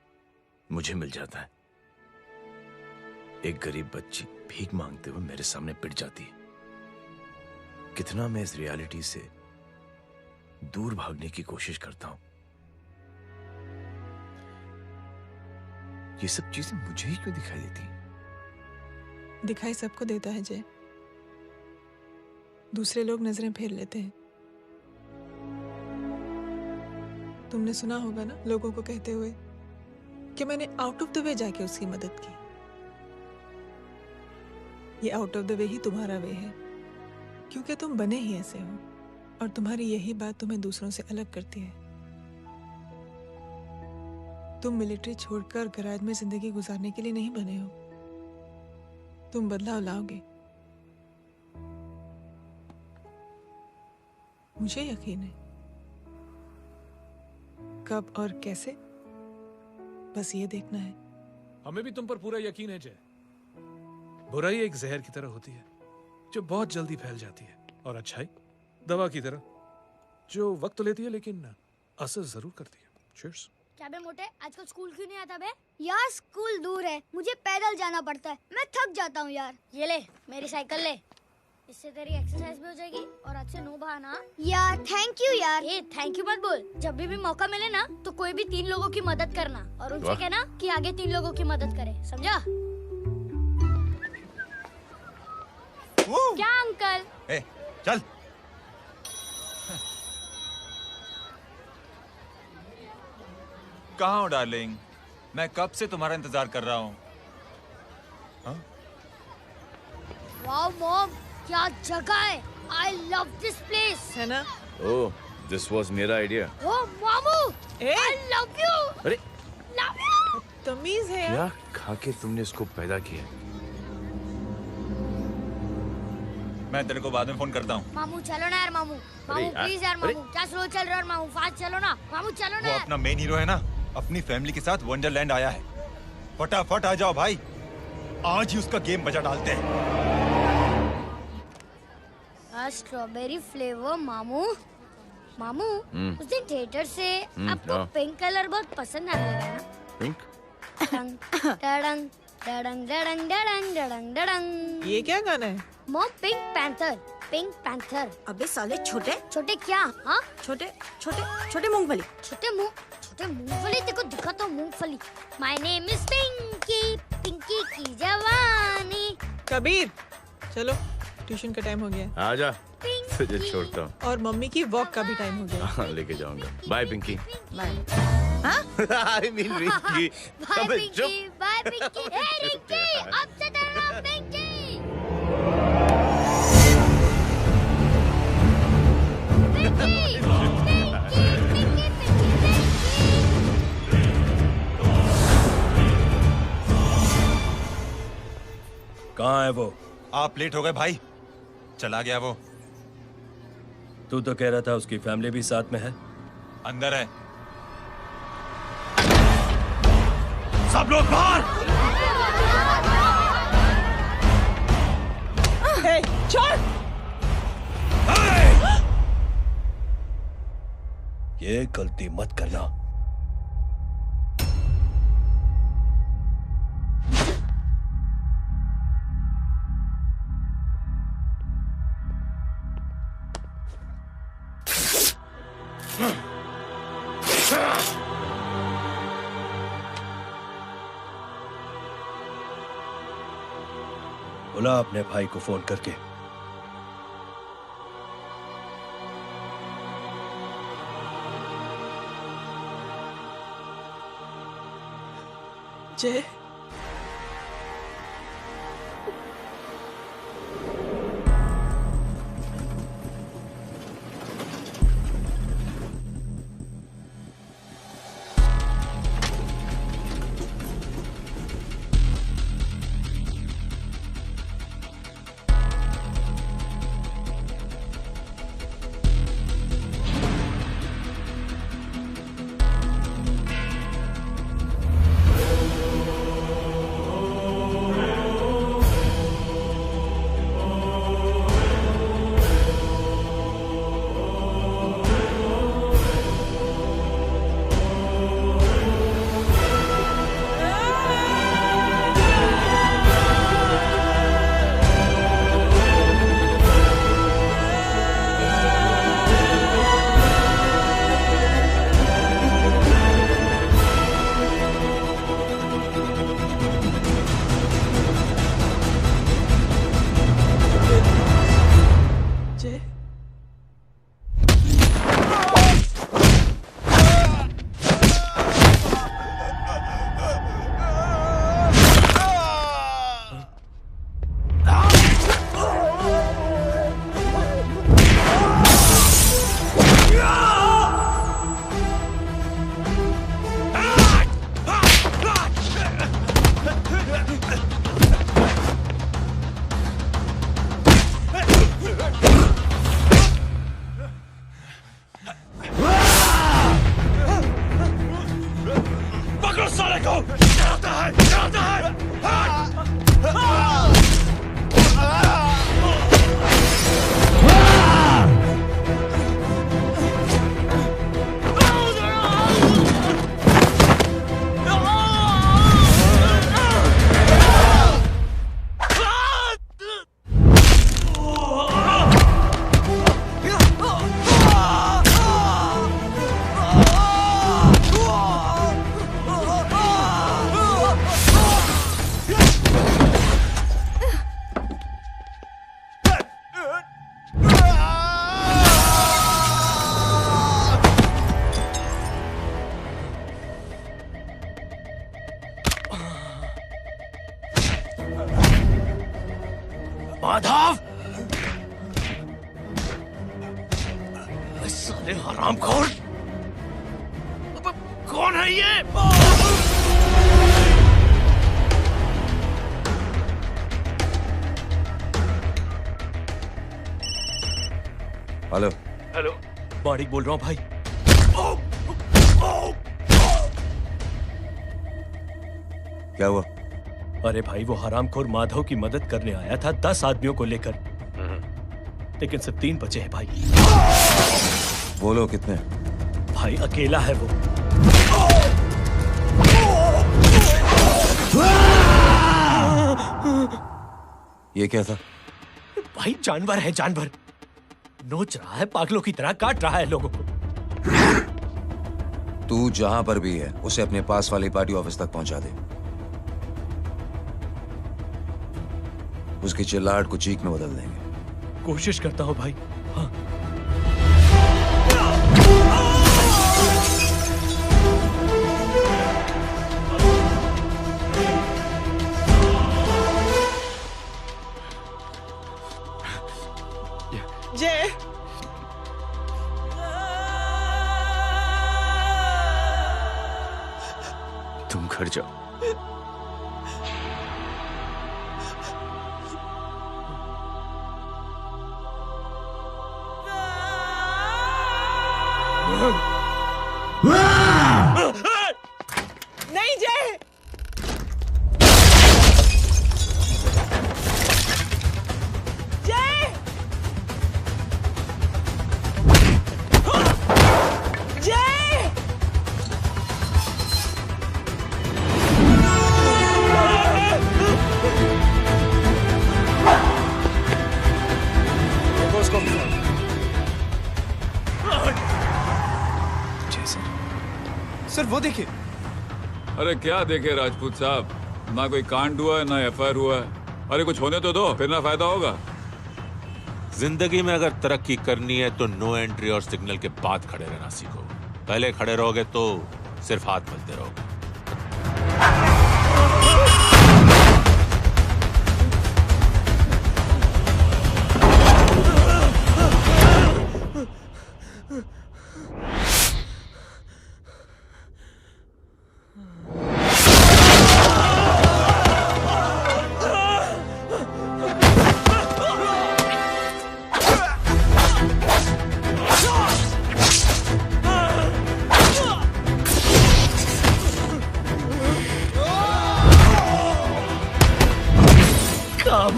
मुझे मिल जाता है। एक गरीब बच्ची भीख मांगते हुए मेरे सामने पिट जाती है। कितना मैं इस रियलिटी से दूर भागने की कोशिश करता हूं। ये सब चीजें मुझे ही क्यों दिखाई देती? दिखाई सबको देता है जय, दूसरे लोग नजरें फेर लेते हैं। तुमने सुना होगा ना लोगों को कहते हुए कि मैंने आउट ऑफ द वे जाके उसकी मदद की। ये आउट ऑफ द वे ही तुम्हारा वे है, क्योंकि तुम बने ही ऐसे हो और तुम्हारी यही बात तुम्हें दूसरों से अलग करती है। तुम मिलिट्री छोड़कर गराज में जिंदगी गुजारने के लिए नहीं बने हो। तुम बदलाव लाओगे, मुझे यकीन है। कब और कैसे, बस ये देखना है। हमें भी तुम पर पूरा यकीन है जय। बुराई एक जहर की तरह होती है जो बहुत जल्दी फैल जाती है, और अच्छाई दवा की तरह जो वक्त लेती है लेकिन असर जरूर करती है। चीयर्स। क्या बे मोटे, आजकल स्कूल क्यों नहीं आता बे? यार स्कूल दूर है, मुझे पैदल जाना पड़ता है, मैं थक जाता हूँ यार। ये ले मेरी साइकिल ले, इससे तेरी एक्सरसाइज भी हो जाएगी और आज से नो बहाना। यार थैंक यू यार। ए थैंक यू मत बोल, जब भी मौका मिले ना तो कोई भी 3 लोगों की मदद करना और उनसे कहना कि आगे 3 लोगों की मदद करे, समझा? क्या अंकल? ए, चल। कहाँ हो डार्लिंग? मैं कब से तुम्हारा इंतजार कर रहा हूँ। वाओ मॉम, क्या जगह है। I love this place. है ना? ओह, दिस वाज मेरा आइडिया। ओह मामू, I love you. अरे love you. तमीज है। क्या खा के तुमने इसको पैदा किया? मैं तेरे को बाद में फोन करता हूँ। मामू चलो ना यार, मामू मामू प्लीज यार, मामू क्या स्लो चल रहे हो मामू, फास्ट चलो ना मामू, चलो ना। वो अपना मेन हीरो है ना, अपनी फैमिली के साथ वंडरलैंड आया है। फटाफट आ जाओ भाई, आज ही उसका गेम बजा डालते हैं। स्ट्रॉबेरी फ्लेवर मामू। मामू उस दिन थिएटर से आपको हाँ। पिंक कलर बहुत पसंद आने लगा ना? पिंक? डडंग डडंग डडंग डडंग डडंग डडंग डडंग। ये क्या गाना है? Mom pink panther, pink panther. अबे साले छोटे छोटे क्या? हाँ छोटे छोटे छोटे मूंगफली। छोटे मूंगफली, देखो दिखा तो मूंगफली। My name is Pinky, Pinky की जवानी। कबीर चलो, ट्यूशन का टाइम हो गया। आजा, तुझे छोड़ता हूँ। और मम्मी की वॉक का भी टाइम हो गया। हाँ, लेके जाऊंगा। Bye Pinky. Bye. I mean Rinky. Bye Pinky, bye Pinky. Hey Rinky, अब से तेरा नाम पिंकी। कहाँ है वो? आप लेट हो गए भाई, चला गया वो। तू तो कह रहा था उसकी फैमिली भी साथ में है। अंदर है। सब लोग बाहर। छोड़। ये गलती मत करना। बुला अपने भाई को फोन करके। जय, माधव, साले हरामखोर, कौन है ये? हेलो। हेलो, माणिक बोल रहा हूँ भाई। क्या हुआ? अरे भाई, वो हरामखोर माधव की मदद करने आया था 10 आदमियों को लेकर, लेकिन सिर्फ 3 बचे हैं भाई। बोलो कितने? भाई अकेला है वो। ये क्या था? भाई जानवर है, जानवर। नोच रहा है, पागलों की तरह काट रहा है लोगों को। तू जहां पर भी है उसे अपने पास वाली पार्टी ऑफिस तक पहुंचा दे। उसकी चिल्लाहट को चीख में बदल देंगे। कोशिश करता हूं भाई। हाँ। जय, तुम घर जाओ। नहीं जय, जय, जय, सर वो देखिए। अरे क्या देखे राजपूत साहब, ना कोई कांड हुआ है ना एफआईआर हुआ है। अरे कुछ होने तो दो, फिर ना फायदा होगा। जिंदगी में अगर तरक्की करनी है तो नो एंट्री और सिग्नल के बाद खड़े रहना सीखो। पहले खड़े रहोगे तो सिर्फ हाथ मलते रहोगे।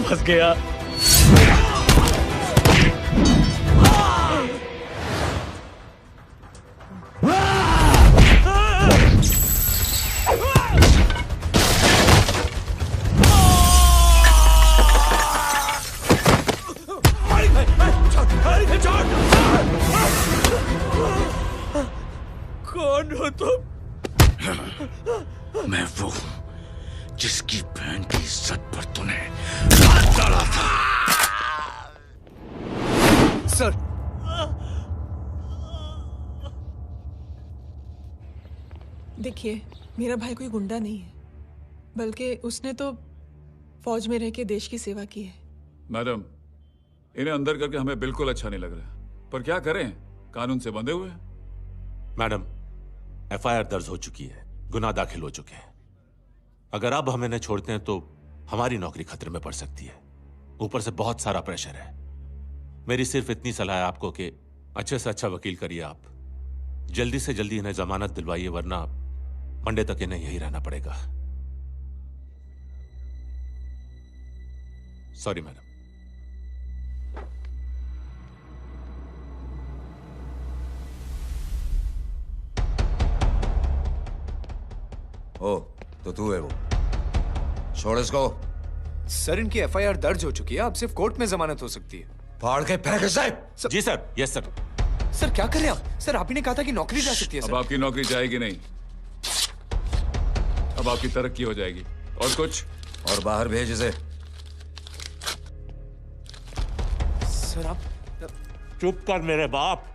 फंस गया। कौन हो तुम? मैं वो हूं जिसकी बहन की इज्जत पर तूने हाथ डाला था। सर, देखिए, मेरा भाई कोई गुंडा नहीं है, बल्कि उसने तो फौज में रह के देश की सेवा की है। मैडम, इन्हें अंदर करके हमें बिल्कुल अच्छा नहीं लग रहा, पर क्या करें, कानून से बंधे हुए हैं। मैडम, एफआईआर दर्ज हो चुकी है, गुनाह दाखिल हो चुके हैं। अगर अब हम इन्हें छोड़ते हैं तो हमारी नौकरी खतरे में पड़ सकती है। ऊपर से बहुत सारा प्रेशर है। मेरी सिर्फ इतनी सलाह है आपको कि अच्छे से अच्छा वकील करिए आप। जल्दी से जल्दी इन्हें जमानत दिलवाइए, वरना मंडे तक इन्हें यही रहना पड़ेगा। Sorry madam. ओ, तो तू है वो? छोड़ इसको। सर, इनकी एफआईआर दर्ज हो चुकी है, अब सिर्फ कोर्ट में जमानत हो सकती है। फाड़ के फेंक साहब। जी सर। Yes sir. सर क्या कर रहे हैं आप? सर, आप ही ने कहा था कि नौकरी जा सकती है। अब आपकी नौकरी जाएगी नहीं, अब आपकी तरक्की हो जाएगी। और कुछ? और बाहर भेज इसे। सर आप चुप कर मेरे बाप।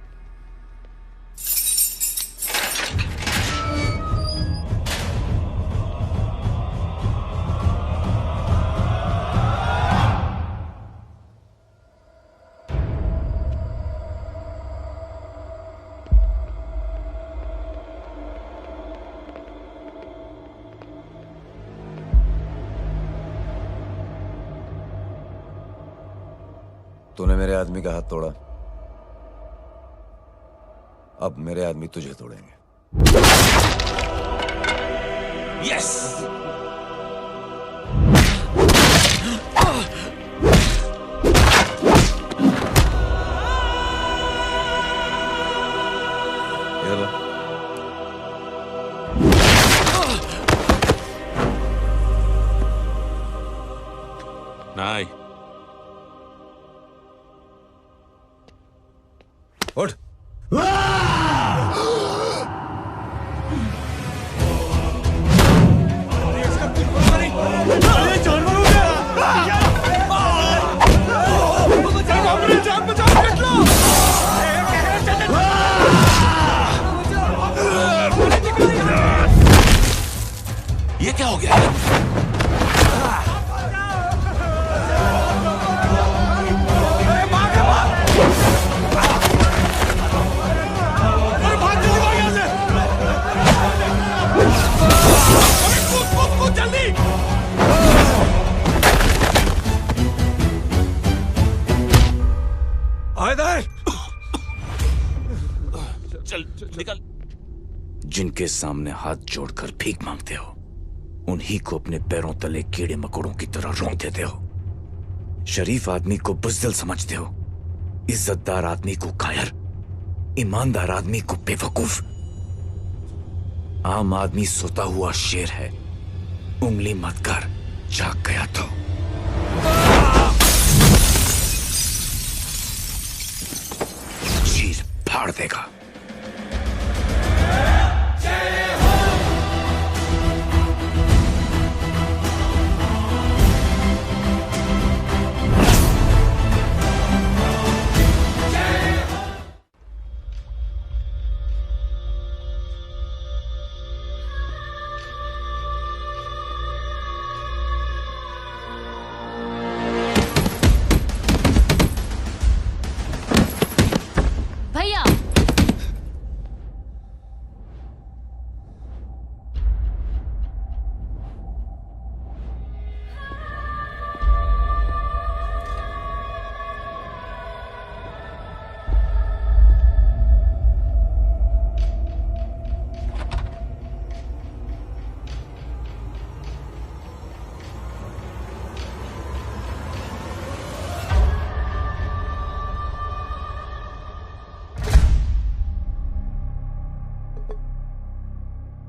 तूने मेरे आदमी का हाथ तोड़ा, अब मेरे आदमी तुझे तोड़ेंगे। यस। नहीं। उठ। ये क्या हो गया? चल निकल। जिनके सामने हाथ जोड़कर भीख मांगते हो, उन्हीं को अपने पैरों तले कीड़े मकोड़ों की तरह रोक देते हो। शरीफ आदमी को बुज़दिल समझते हो, इज्जतदार आदमी को कायर, ईमानदार आदमी को बेवकूफ। आम आदमी सोता हुआ शेर है, उंगली मत कर, जाग गया तो। चीर फाड़ देगा।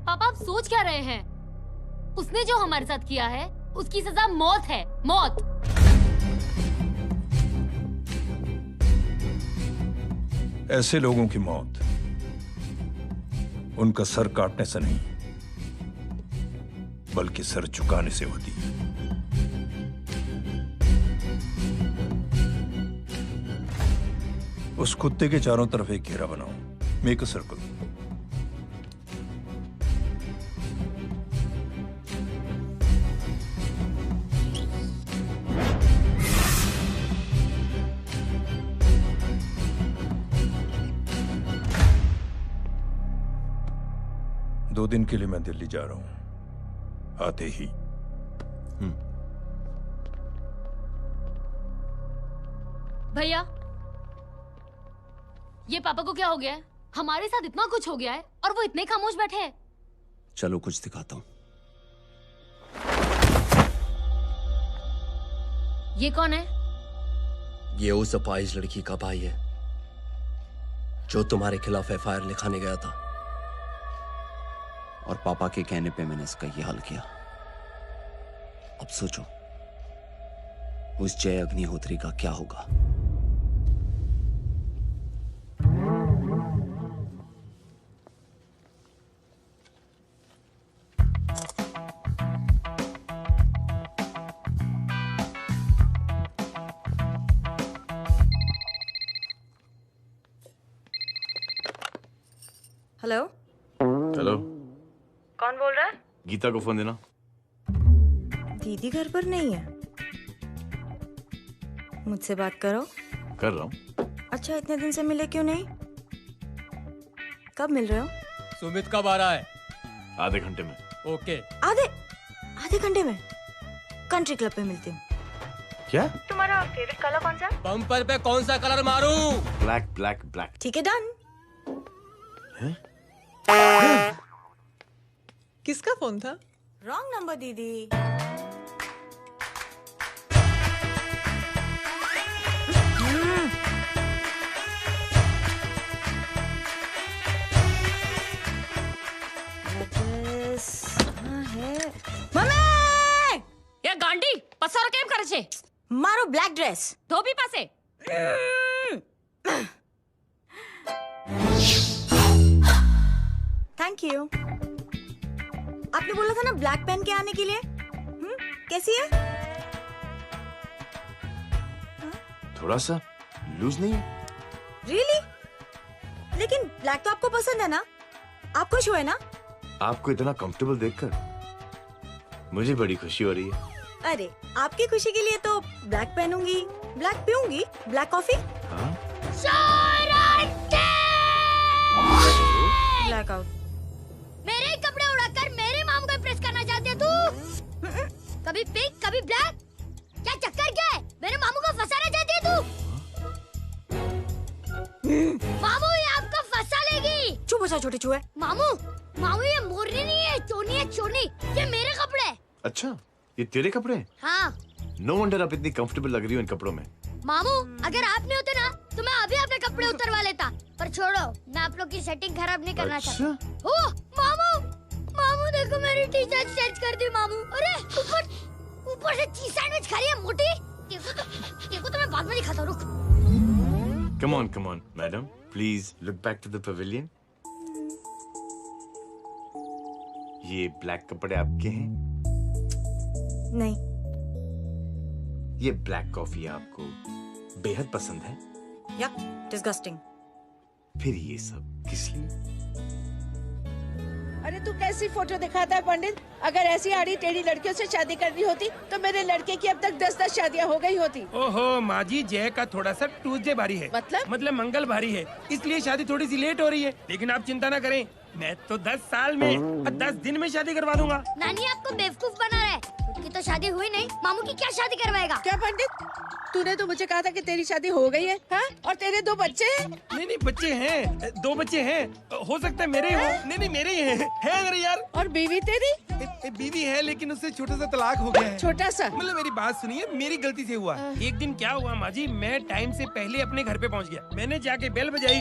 पापा आप सोच क्या रहे हैं? उसने जो हमारे साथ किया है उसकी सजा मौत है, मौत। ऐसे लोगों की मौत उनका सर काटने से नहीं बल्कि सर झुकाने से होती है। उस कुत्ते के चारों तरफ एक घेरा बनाओ, मेक अ सर्कल। दो दिन के लिए मैं दिल्ली जा रहा हूं, आते ही। भैया ये पापा को क्या हो गया है? हमारे साथ इतना कुछ हो गया है और वो इतने खामोश बैठे हैं। चलो कुछ दिखाता हूँ। ये कौन है? ये उस अपाहिज लड़की का भाई है जो तुम्हारे खिलाफ एफआईआर लिखाने गया था, और पापा के कहने पे मैंने इसका ये हाल किया। अब सोचो उस जय अग्निहोत्री का क्या होगा। हेलो हेलो, कौन बोल रहा है? गीता को फोन देना। दीदी घर पर नहीं है। मुझसे बात करो। कर रहा हूँ। अच्छा इतने दिन से मिले क्यों नहीं? कब मिल रहे हो? सुमित कब आ रहा है? आधे घंटे में। ओके। आधे घंटे में कंट्री क्लब पे मिलती हूँ। क्या? तुम्हारा फेवरेट कलर कौन सा? बम्पर पे कौन सा कलर मारूं? Black black black. ठीक है डन। किसका फोन था? रॉन्ग नंबर दीदी। ये गांडी पसारो केम करे छे? मारो ब्लैक ड्रेस धोबी पासे। Thank you. आपने बोला था ना ब्लैक पेन के आने के लिए। कैसी है? थोड़ा सा लूज नहीं है? रियली? लेकिन ब्लैक तो आपको पसंद है ना? आप खुश हुए ना? आपको इतना कंफर्टेबल देखकर मुझे बड़ी खुशी हो रही है। अरे आपकी खुशी के लिए तो ब्लैक पहनूंगी, ब्लैक पीऊंगी, ब्लैक कॉफी। Black out. मेरे कपड़े उड़ाकर मेरे मामू को इम्प्रेस करना चाहती है तू? कभी पिंक कभी ब्लैक, क्या चक्कर क्या है? मेरे मामू को फंसाना चाहती है तू? मामू ये आपको फंसा लेगी। चुप हो जा छोटे चूहे। मामू मामू ये मोरनी नहीं है, चोनी है चोनी। ये मेरे कपड़े हैं। अच्छा ये तेरे कपड़े हैं? हाँ। नो वंडर आप इतनी कंफर्टेबल लग रही हो इन कपड़ों में। मामू अगर आप नहीं होते ना तो मैं अभी अपने कपड़े उतरवा लेता। पर छोड़ो, मैं आप लोग की सेटिंग खराब नहीं करना चाहता। ओह मामू मामू देखो मेरी टी शर्ट चेंज कर दी मामू। अरे ऊपर से चीज सैंडविच खा रही है मोटी। देखो तो मैं बाद में दिखाता हूँ, रुक। Come on, madam. Please look back to the pavilion. ये ब्लैक कपड़े आपके हैं? नहीं। ये ब्लैक कॉफी आपको बेहद पसंद है? या डिस्गस्टिंग। फिर ये सब किस लिए? अरे तू कैसी फोटो दिखाता है पंडित? अगर ऐसी आड़ी टेढ़ी लड़कियों से शादी करनी होती तो मेरे लड़के की अब तक 10-10 शादियां हो गई होती। ओहो माँ जी, जय का थोड़ा सा ट्यूसडे भारी है। मतलब मंगल भारी है, इसलिए शादी थोड़ी सी लेट हो रही है। लेकिन आप चिंता ना करें, मैं तो 10 साल में और 10 दिन में शादी करवा दूंगा। नानी आपको बेवकूफ बना रहा है। उसकी तो शादी हुई नहीं, मामू की क्या शादी करवाएगा? क्या पंडित, तूने तो मुझे कहा था कि तेरी शादी हो गई है, हाँ? और तेरे 2 बच्चे हैं? नहीं बच्चे हैं, 2 बच्चे हैं। हो सकता है मेरे ही हो। नहीं मेरे ही हैं। है अगर यार। और बीवी तेरी? बीवी है लेकिन उससे छोटा सा तलाक हो गया है। छोटा सा? मतलब मेरी बात सुनिए, मेरी गलती से हुआ। एक दिन क्या हुआ माँ जी, मैं टाइम से पहले अपने घर पे पहुँच गया। मैंने जाके बेल बजाई,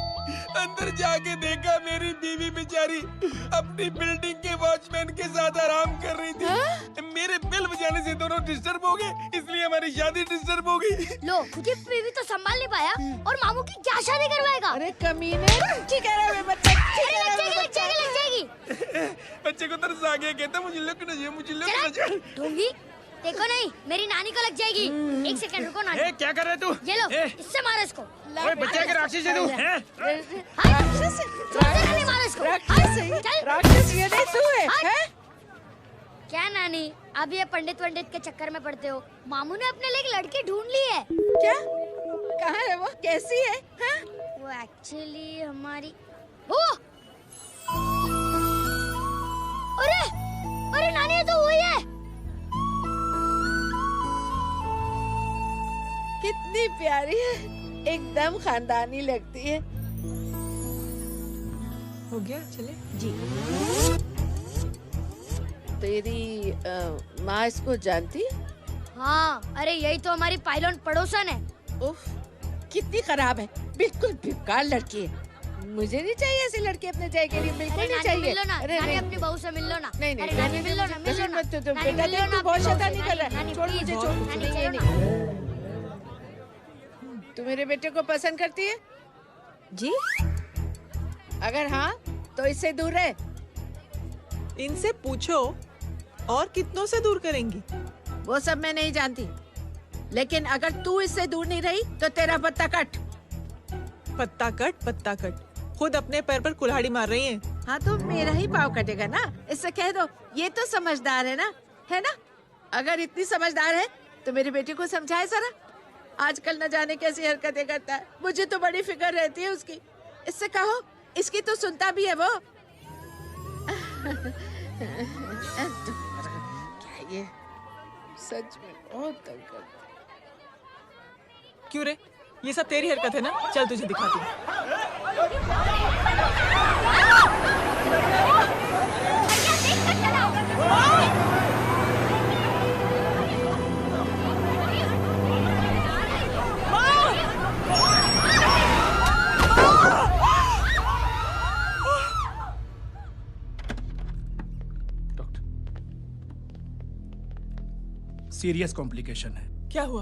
अंदर जाके देखा मेरी बीवी बेचारी अपनी बिल्डिंग के वॉचमैन के साथ आराम कर रही थी। मेरे बेल बजाने से दोनों डिस्टर्ब हो गए, इसलिए हमारी शादी डिस्टर्ब हो गई। लो, क्योंकि बीवी तो संभाल नहीं पाया और मामू की क्या शादी करवाएगा? अरे कमीने, ठीक है रे बच्चा, लग जाएगी। बच्चे को तरस आ गया, कहता मुझे लगना चाहिए, मुझे लगना चाहिए। ढोंगी, देखो नहीं, मेरी नानी को लग जाएगी। एक सेकंड रुको नानी। क्या कर रहे तू? ये लो, इससे मारो इसको। ओए बच्चे के राक्षस है तू, हैं? राक्षस ये नहीं तू है? क्या नानी, अब ये पंडित के चक्कर में पड़ते हो? मामू ने अपने लिए एक लड़की ढूंढ ली है। क्या? कहाँ है वो? कैसी है? हाँ? वो एक्चुअली हमारी अरे नानी, ये तो वही है। कितनी प्यारी है, एकदम खानदानी लगती है। हो गया, चले जी। तेरी माँ इसको जानती? हाँ, अरे यही तो हमारी पाइलॉन पड़ोसन है। उफ, कितनी खराब है, बिल्कुल बेकार लड़की है। मुझे नहीं चाहिए ऐसी लड़की अपने जय के लिए, बिल्कुल नहीं चाहिए। मिल लो ना, अरे नानी अपनी बहू से मिल लो ना। नहीं अरे नानी मिल लो ना, मिल लो ना। बेटा देख, तू बहुत शैतानी कर रहा है। छोड़ मुझे, छोड़। नहीं। तू मेरे बेटे को पसंद करती है? जी। अगर हाँ तो इससे दूर रहे। इनसे पूछो और कितनों से दूर करेंगी? वो सब मैं नहीं जानती, लेकिन अगर तू इससे दूर नहीं रही तो तेरा पत्ता कट। पत्ता कट। खुद अपने पैर पर कुल्हाड़ी मार रही हैं। हाँ तो मेरा ही पाँव कटेगा ना, इससे कह दो। ये तो समझदार है ना, है ना? अगर इतनी समझदार है तो मेरे बेटे को समझाए जरा। आजकल न जाने कैसी हरकतें करता है, मुझे तो बड़ी फिक्र रहती है उसकी। इससे कहो, इसकी तो सुनता भी है वो। क्या ये सच में बहुत तंग करता है। क्यों रे, ये सब तेरी हरकत है ना? चल तुझे दिखाती हूँ। सीरियस कॉम्प्लिकेशन है। क्या हुआ?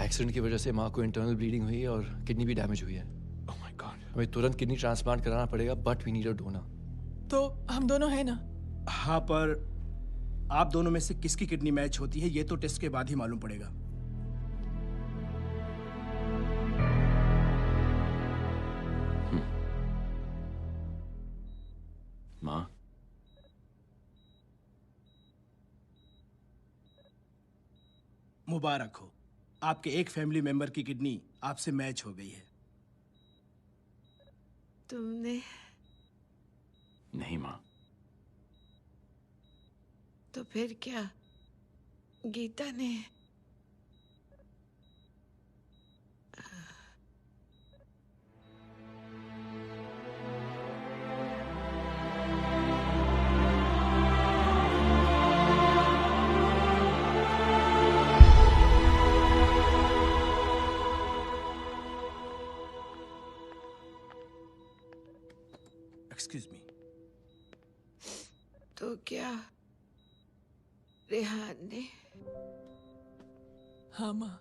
एक्सीडेंट की वजह से माँ को इंटरनल ब्लीडिंग हुई है और किडनी भी डैमेज हुई है। Oh my god. हमें तुरंत किडनी ट्रांसप्लांट कराना पड़ेगा, but we need a donor. तो हम दोनों हैं ना? हाँ, पर आप दोनों में से किसकी किडनी मैच होती है ये तो टेस्ट के बाद ही मालूम पड़ेगा। माँ, मुबारक हो, आपके एक फैमिली मेंबर की किडनी आपसे मैच हो गई है। तुमने? नहीं माँ। तो फिर क्या? गीता ने? Excuse me. तो क्या रेहान ने? हाँ माँ।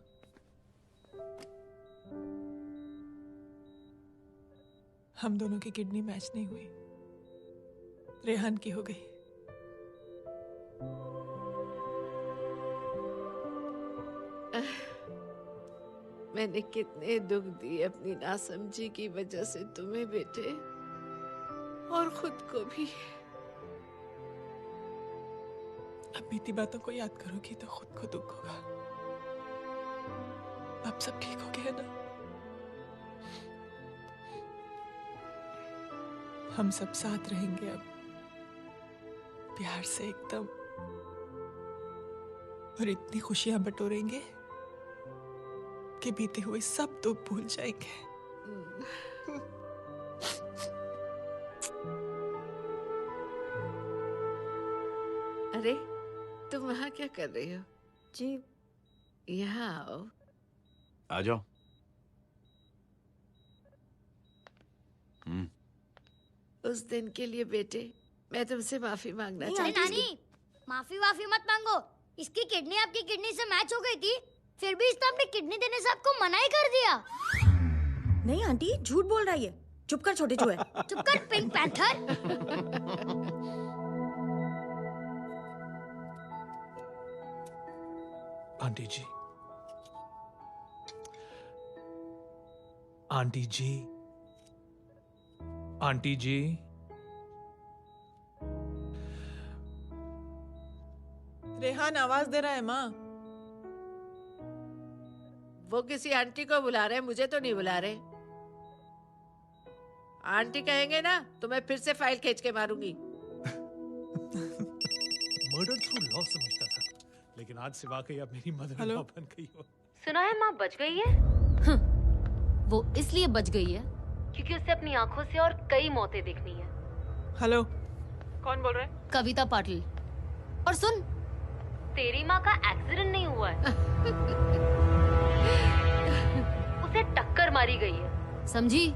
हम दोनों की किडनी मैच नहीं हुई, रेहान की हो गई। मैंने कितने दुख दिए अपनी नासमझी की वजह से तुम्हें बेटे, और खुद को भी। अब बीती बातों को याद करोगी तो खुद को दुख होगा। अब सब ठीक हो गया ना? हम सब साथ रहेंगे अब, प्यार से एकदम, और इतनी खुशियां बटोरेंगे कि बीते हुए सब दुख भूल जाएंगे। अरे तुम वहाँ क्या कर रही हो? जी यहाँ आओ। आ जाओ। उस दिन के लिए बेटे मैं तुमसे माफी मांगना अरे चाहती हूँ। नानी, माफी वाफी मत मांगो। इसकी किडनी आपकी किडनी से मैच हो गई थी, फिर भी इसने अपनी किडनी देने से आपको मना ही कर दिया। नहीं आंटी, झूठ बोल रही है। चुप कर छोटे चूहे। चुप कर पिंक पैंथर। आंटी जी, आंटी जी, आंटी जी, रेहान आवाज दे रहा है माँ। वो किसी आंटी को बुला रहे हैं, मुझे तो नहीं बुला रहे। आंटी कहेंगे ना तो मैं फिर से फाइल खींच के मारूंगी। मर्डर थ्रू लॉ समझता था, लेकिन आज से वाकई अब मेरी मदर लॉ बन गई हो। सुना है माँ बच गई है। वो इसलिए बच गई है क्योंकि उसे अपनी आंखों से और कई मौतें देखनी है। हेलो, कौन बोल रहा है? कविता पाटिल। और सुन, तेरी माँ का एक्सीडेंट नहीं हुआ है, उसे टक्कर मारी गई है, समझी?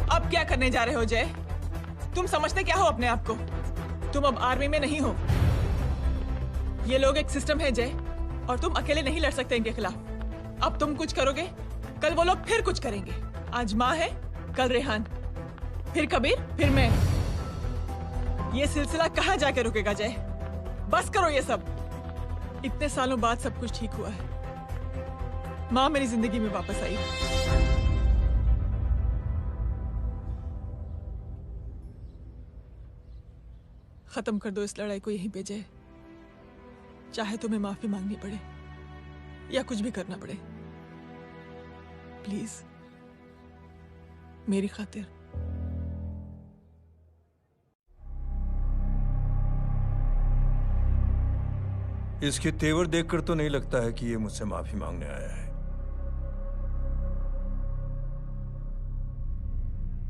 अब क्या करने जा रहे हो जय? तुम समझते क्या हो अपने आप को? तुम अब आर्मी में नहीं हो। ये लोग एक सिस्टम है जय, और तुम अकेले नहीं लड़ सकते इनके खिलाफ। अब तुम कुछ करोगे, कल वो लोग फिर कुछ करेंगे। आज माँ है, कल रेहान, फिर कबीर, फिर मैं। ये सिलसिला कहाँ जाके रुकेगा जय? बस करो ये सब। इतने सालों बाद सब कुछ ठीक हुआ है। माँ मेरी जिंदगी में वापस आई। खत्म कर दो इस लड़ाई को यहीं पे जय। चाहे तुम्हें माफी मांगनी पड़े या कुछ भी करना पड़े, प्लीज मेरी खातिर। इसके तेवर देखकर तो नहीं लगता है कि ये मुझसे माफी मांगने आया है।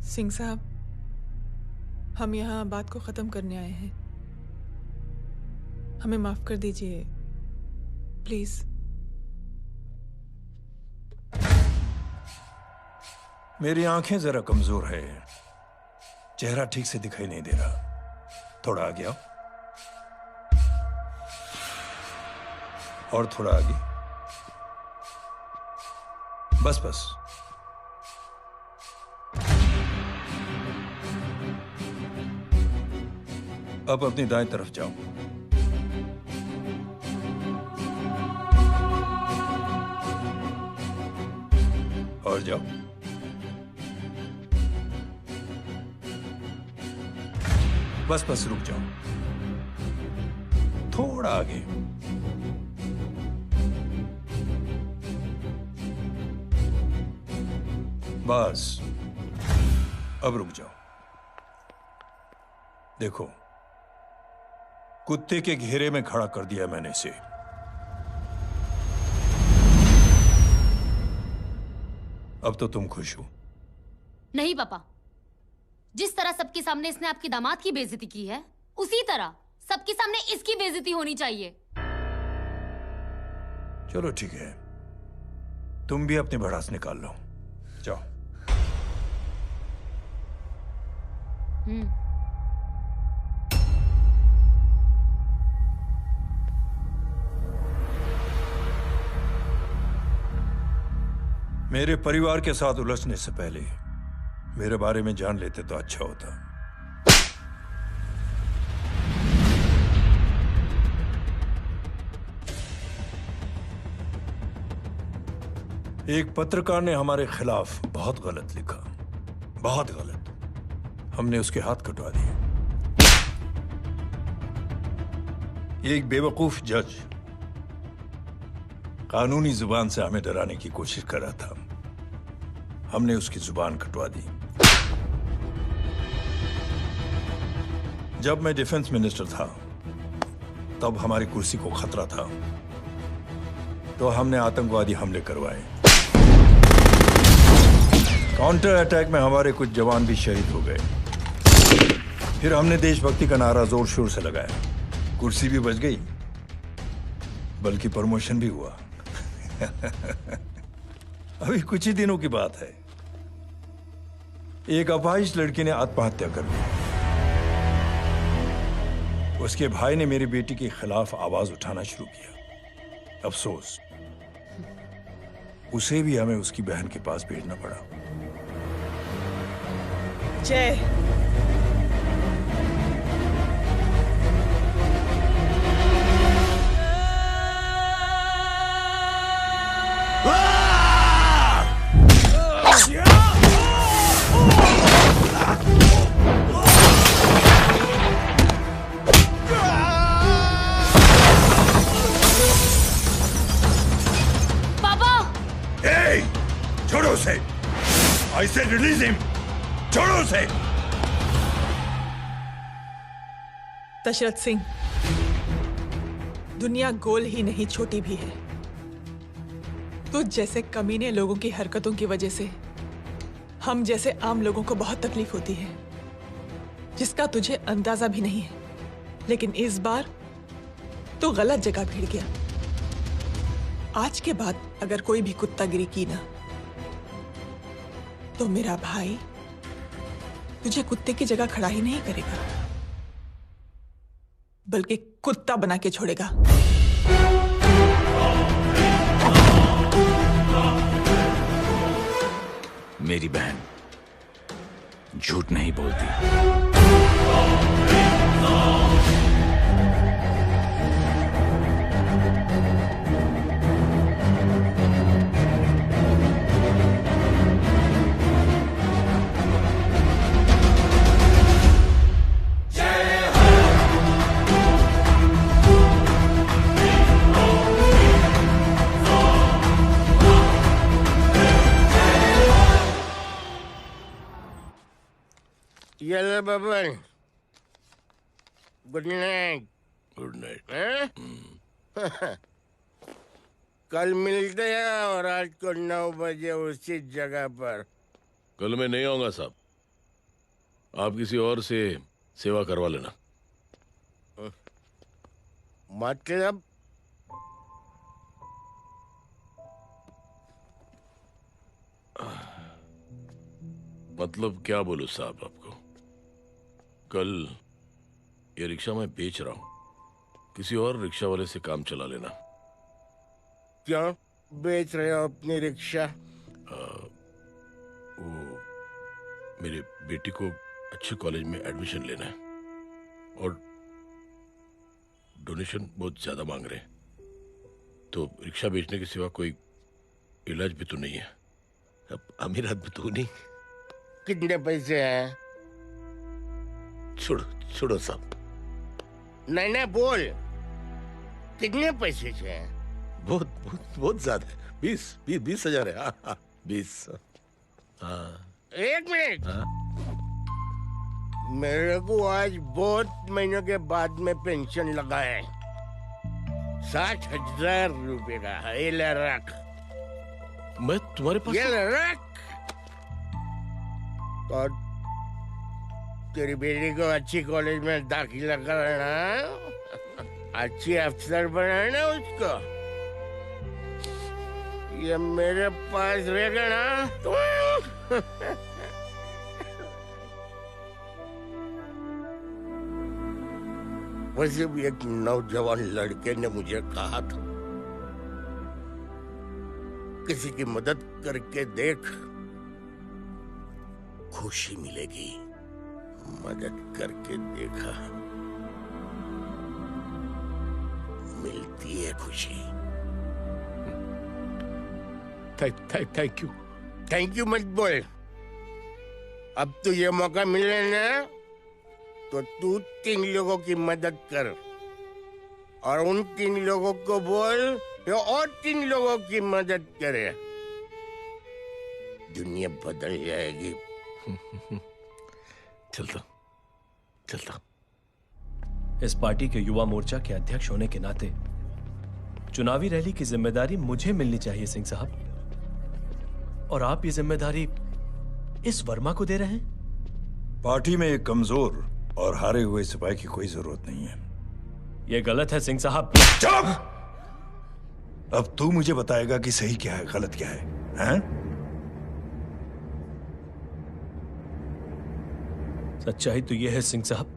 सिंह साहब, हम यहाँ बात को खत्म करने आए हैं। हमें माफ कर दीजिए प्लीज। मेरी आंखें जरा कमजोर है, चेहरा ठीक से दिखाई नहीं दे रहा। थोड़ा आगे आओ, और थोड़ा आगे। बस बस। अब अपनी दाएं तरफ जाओ। और जाओ। बस बस रुक जाओ, थोड़ा आगे। बस अब रुक जाओ। देखो, कुत्ते के घेरे में खड़ा कर दिया मैंने इसे। अब तो तुम खुश हो? नहीं पापा, जिस तरह सबके सामने इसने आपकी दामाद की बेइज्जती की है, उसी तरह सबके सामने इसकी बेइज्जती होनी चाहिए। चलो ठीक है, तुम भी अपनी भड़ास निकाल लो। जाओ। मेरे परिवार के साथ उलझने से पहले मेरे बारे में जान लेते तो अच्छा होता। एक पत्रकार ने हमारे खिलाफ बहुत गलत लिखा, बहुत गलत। हमने उसके हाथ कटवा दिए। एक बेवकूफ जज कानूनी जुबान से हमें डराने की कोशिश कर रहा था। हमने उसकी जुबान कटवा दी। जब मैं डिफेंस मिनिस्टर था, तब हमारी कुर्सी को खतरा था, तो हमने आतंकवादी हमले करवाए। काउंटर अटैक में हमारे कुछ जवान भी शहीद हो गए। फिर हमने देशभक्ति का नारा जोर शोर से लगाया। कुर्सी भी बच गई, बल्कि प्रमोशन भी हुआ। अभी कुछ ही दिनों की बात है, एक अपाहिज लड़की ने आत्महत्या कर ली। उसके भाई ने मेरी बेटी के खिलाफ आवाज उठाना शुरू किया। अफसोस, उसे भी हमें उसकी बहन के पास भेजना पड़ा। जय, छोड़ो उसे! I said release him! छोड़ो उसे! दशरथ सिंह, दुनिया गोल ही नहीं छोटी भी है। तुझ जैसे कमीने लोगों की हरकतों की वजह से हम जैसे आम लोगों को बहुत तकलीफ होती है, जिसका तुझे अंदाजा भी नहीं है। लेकिन इस बार तू गलत जगह भिड़ गया। आज के बाद अगर कोई भी कुत्तागिरी की ना, तो मेरा भाई तुझे कुत्ते की जगह खड़ा ही नहीं करेगा, बल्कि कुत्ता बना के छोड़ेगा। मेरी बहन झूठ नहीं बोलती। Yellow bubble. Good night. Good night. कल मिलते हैं और आज को 9 बजे उसी जगह पर। कल मैं नहीं आऊंगा साहब, आप किसी और से सेवा करवा लेना। मतलब? मतलब क्या बोलूं साहब आपको, कल ये रिक्शा मैं बेच रहा हूं, किसी और रिक्शा वाले से काम चला लेना। क्यों बेच रहे हो अपनी रिक्शा? वो मेरे बेटी को अच्छे कॉलेज में एडमिशन लेना है और डोनेशन बहुत ज्यादा मांग रहे हैं, तो रिक्शा बेचने के सिवा कोई इलाज भी तो नहीं है। अब अमीर आदमी तो नहीं। कितने पैसे हैं? छोड़ो छोड़ो साहब। नहीं बोल, कितने पैसे चाहिए? बहुत बहुत बहुत ज्यादा है। 20,000 है। हाँ 20। हाँ 1 मिनट। मेरे को आज बहुत महीनों के बाद में पेंशन लगा है, 60,000 रुपए का। ये ले रख। मैं तुम्हारे पास? ये ले रख। और तेरी बेटी को अच्छी कॉलेज में दाखिला कराना, अच्छी अफसर बनाना उसको। ये मेरे पास रहेगा ना तो वैसे भी एक नौजवान लड़के ने मुझे कहा था, किसी की मदद करके देख, खुशी मिलेगी। मदद करके देखा, मिलती है खुशी। Thank you. थैंक यू मत बोल। अब तो ये मौका मिले ना, तो तू 3 लोगों की मदद कर और उन 3 लोगों को बोल जो और 3 लोगों की मदद करे। दुनिया बदल जाएगी। चलता। इस पार्टी के युवा मोर्चा के अध्यक्ष होने के नाते चुनावी रैली की जिम्मेदारी मुझे मिलनी चाहिए सिंह साहब, और आप ये जिम्मेदारी इस वर्मा को दे रहे हैं? पार्टी में एक कमजोर और हारे हुए सिपाही की कोई जरूरत नहीं है। यह गलत है सिंह साहब। चुप! अब तू मुझे बताएगा कि सही क्या है, गलत क्या है, हैं? सच्चाई तो यह है सिंह साहब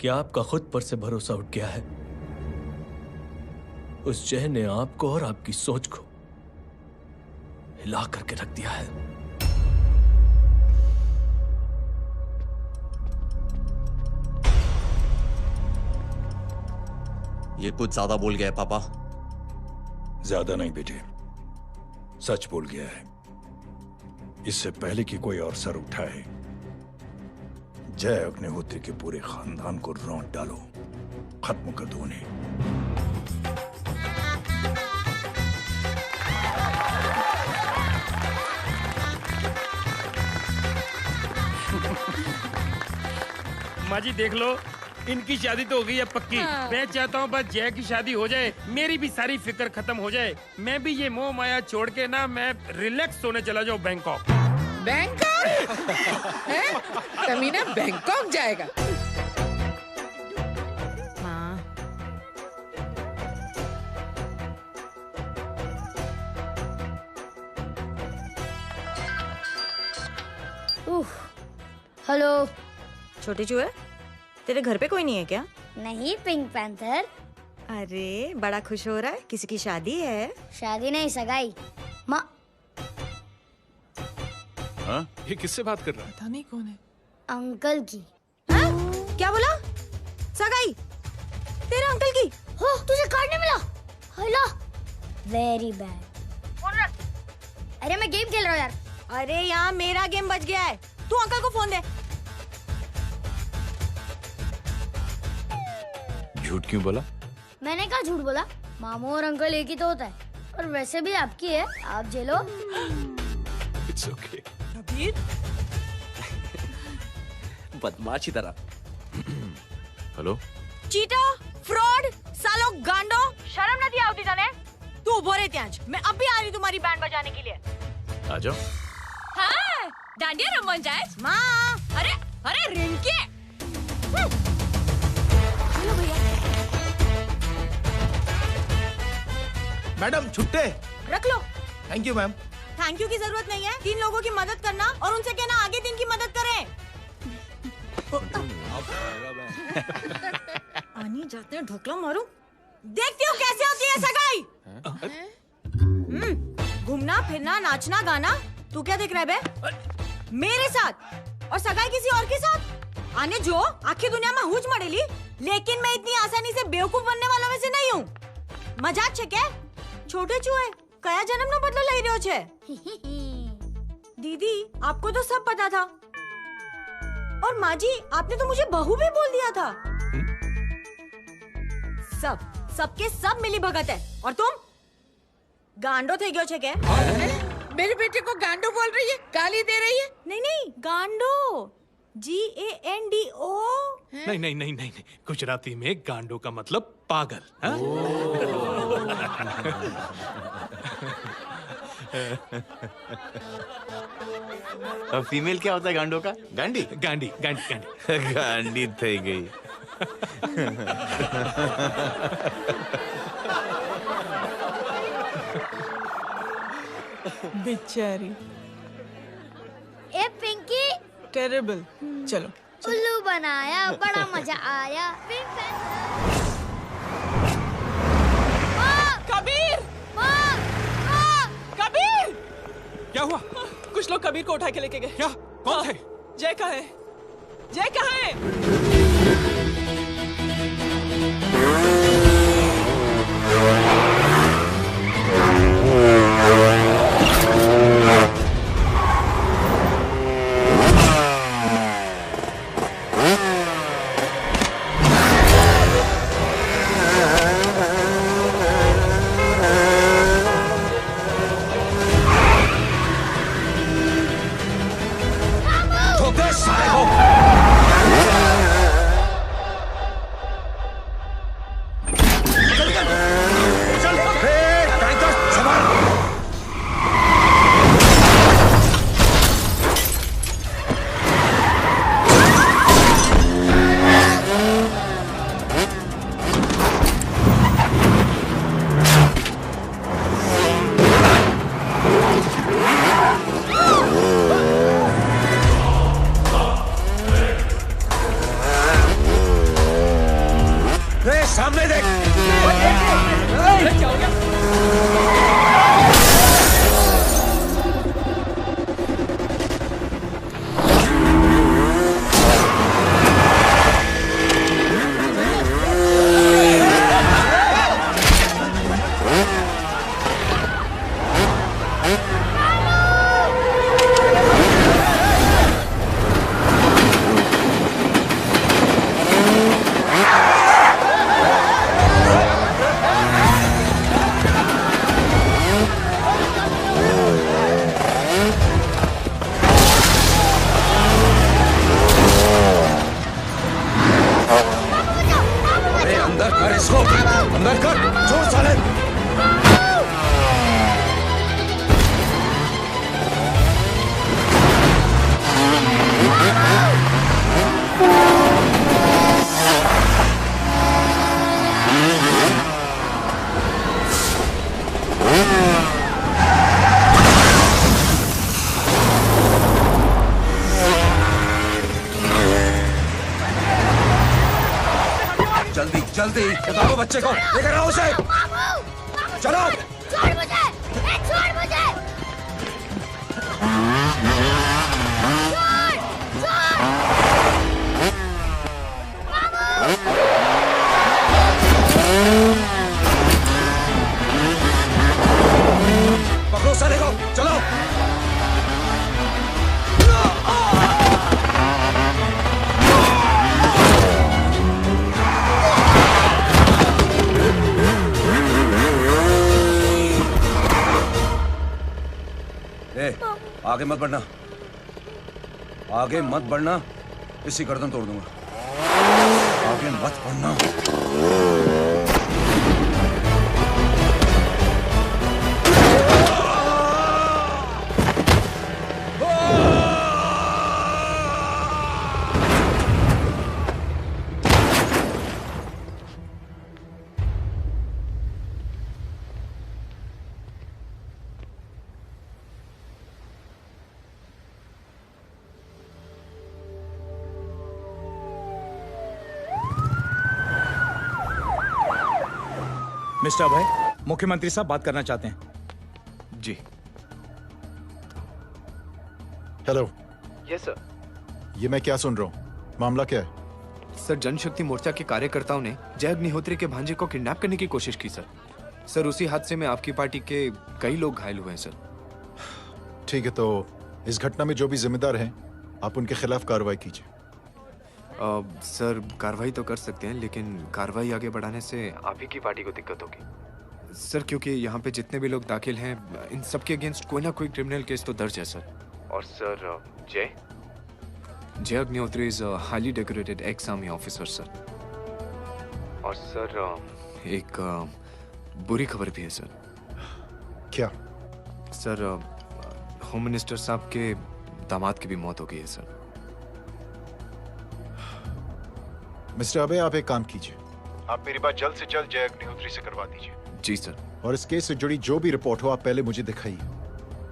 कि आपका खुद पर से भरोसा उठ गया है। उस जय ने आपको और आपकी सोच को हिला करके रख दिया है। ये कुछ ज्यादा बोल गया है पापा। ज्यादा नहीं बेटे, सच बोल गया है। इससे पहले कि कोई और सर उठाए, जय अग्निहोत्री के पूरे खानदान को रौंद डालो, खत्म कर दो उन्हें। माँ जी देख लो, इनकी शादी तो हो गई है पक्की। हाँ। मैं चाहता हूँ बस जय की शादी हो जाए, मेरी भी सारी फिक्र खत्म हो जाए। मैं भी ये मोह माया छोड़ के ना मैं रिलैक्स होने चला जाऊँ बैंकॉक। बैंकॉक? हैं? कमीना बैंकॉक जाएगा? माँ, हेलो। छोटे चूहे, तेरे घर पे कोई नहीं है क्या? नहीं, पिंक पैंथर। अरे बड़ा खुश हो रहा है, किसी की शादी है? शादी नहीं, सगाई। माँ, हाँ? ये किससे बात कर रहा है? पता नहीं कौन है। अंकल की। क्या बोला? सगाई? तेरे अंकल की? हो, तुझे कार्ड नहीं मिला? Hello, very bad. फोन रख। अरे मैं गेम खेल रहा हूँ यार। अरे यहाँ मेरा गेम बच गया है, तू अंकल को फोन दे। झूठ क्यों बोला? मैंने कहा झूठ बोला? मामू और अंकल एक ही तो होता है, और वैसे भी आपकी है, आप झेलो। It's okay. कबीर, बदमाशी तरह। हेलो, चीटा, फ्रॉड, सालो गांडो, शर्म नहीं आवती तने? तू उभो रे त्यांज, मैं अब भी आ रही तुम्हारी बैंड बजाने के लिए। आ जाओ। हाँ, डांडिया रमन जाए? माँ, अरे अरे रिंकी। हेलो भैया। मैडम छुट्टे रख लो। Thank you ma'am. Thank you की जरूरत नहीं है, 3 लोगों की मदद करना और उनसे कहना आगे 3 की मदद करें। आनी जाते हैं ढोकला मारूं। देखती हो कैसे होती है सगाई? घूमना फिरना नाचना गाना, तू क्या देख रहा है बे? मेरे साथ और सगाई किसी और के साथ? आने जो आखिर दुनिया में हुज मड़ेली, लेकिन मैं इतनी आसानी से बेवकूफ बनने वाला में से नहीं हूँ। मजाक छे क्या? छोटे चूहे कया जन्म नो बदलो लई रह्यो छे? दीदी आपको तो सब पता था, और माँ जी आपने तो मुझे बहू भी बोल दिया था। सबके सब मिली भगत है, और तुम गांडो थे गयो छे क्या? मेरे बेटे को गांडो बोल रही है, गाली दे रही है? नहीं नहीं, गांडो, GANDO। नहीं नहीं नहीं नहीं, गुजराती में गांडो का मतलब पागल। हाँ? फीमेल क्या होता है गांडो का? गांडी? गांडी गांडी गांडी गांडी थई गई। बेचारी। ए पिंकी, टेरेबल। चलो उल्लू बनाया, बड़ा मजा आया। Pink Panther. कबीर! कबीर! क्या हुआ? कुछ लोग कबीर को उठा के लेके गए। क्या? कौन थे? जय कहाँ है? जय कहाँ है? ठोक दे साले को। अंदर कर, छोड़ साले। जल्दी जल्दी बताओ बच्चे को, लेकर आओ उसे। चलो। छोड़ मुझे, छोड़ मुझे। पकड़ो साले को, चलो। आगे मत बढ़ना, आगे मत बढ़ना, इसी गर्दन तोड़ दूंगा। आगे मत बढ़ना। मिस्टर अभय, मुख्यमंत्री साहब बात करना चाहते हैं। जी। हेलो। Yes sir. ये मैं क्या सुन रहा हूँ? मामला क्या है? सर, जनशक्ति मोर्चा के कार्यकर्ताओं ने जय अग्निहोत्री के भांजे को किडनैप करने की कोशिश की सर। सर, उसी हादसे में आपकी पार्टी के कई लोग घायल हुए हैं सर। ठीक है, तो इस घटना में जो भी जिम्मेदार हैं, आप उनके खिलाफ कार्रवाई कीजिए। सर, कार्रवाई तो कर सकते हैं, लेकिन कार्रवाई आगे बढ़ाने से आप ही की पार्टी को दिक्कत होगी सर, क्योंकि यहाँ पे जितने भी लोग दाखिल हैं, इन सबके अगेंस्ट कोई ना कोई क्रिमिनल केस तो दर्ज है सर। और सर, जय Agnihotri is highly decorated ex army officer sir. और सर, एक बुरी खबर भी है सर। क्या? सर, होम मिनिस्टर साहब के दामाद की भी मौत हो गई है सर। मिस्टर अबे, आप एक काम कीजिए, आप मेरी बात जल्द से जल्द जय अग्निहोत्री से करवा दीजिए। जी सर। और इस केस से जुड़ी जो भी रिपोर्ट हो, आप पहले मुझे दिखाइए।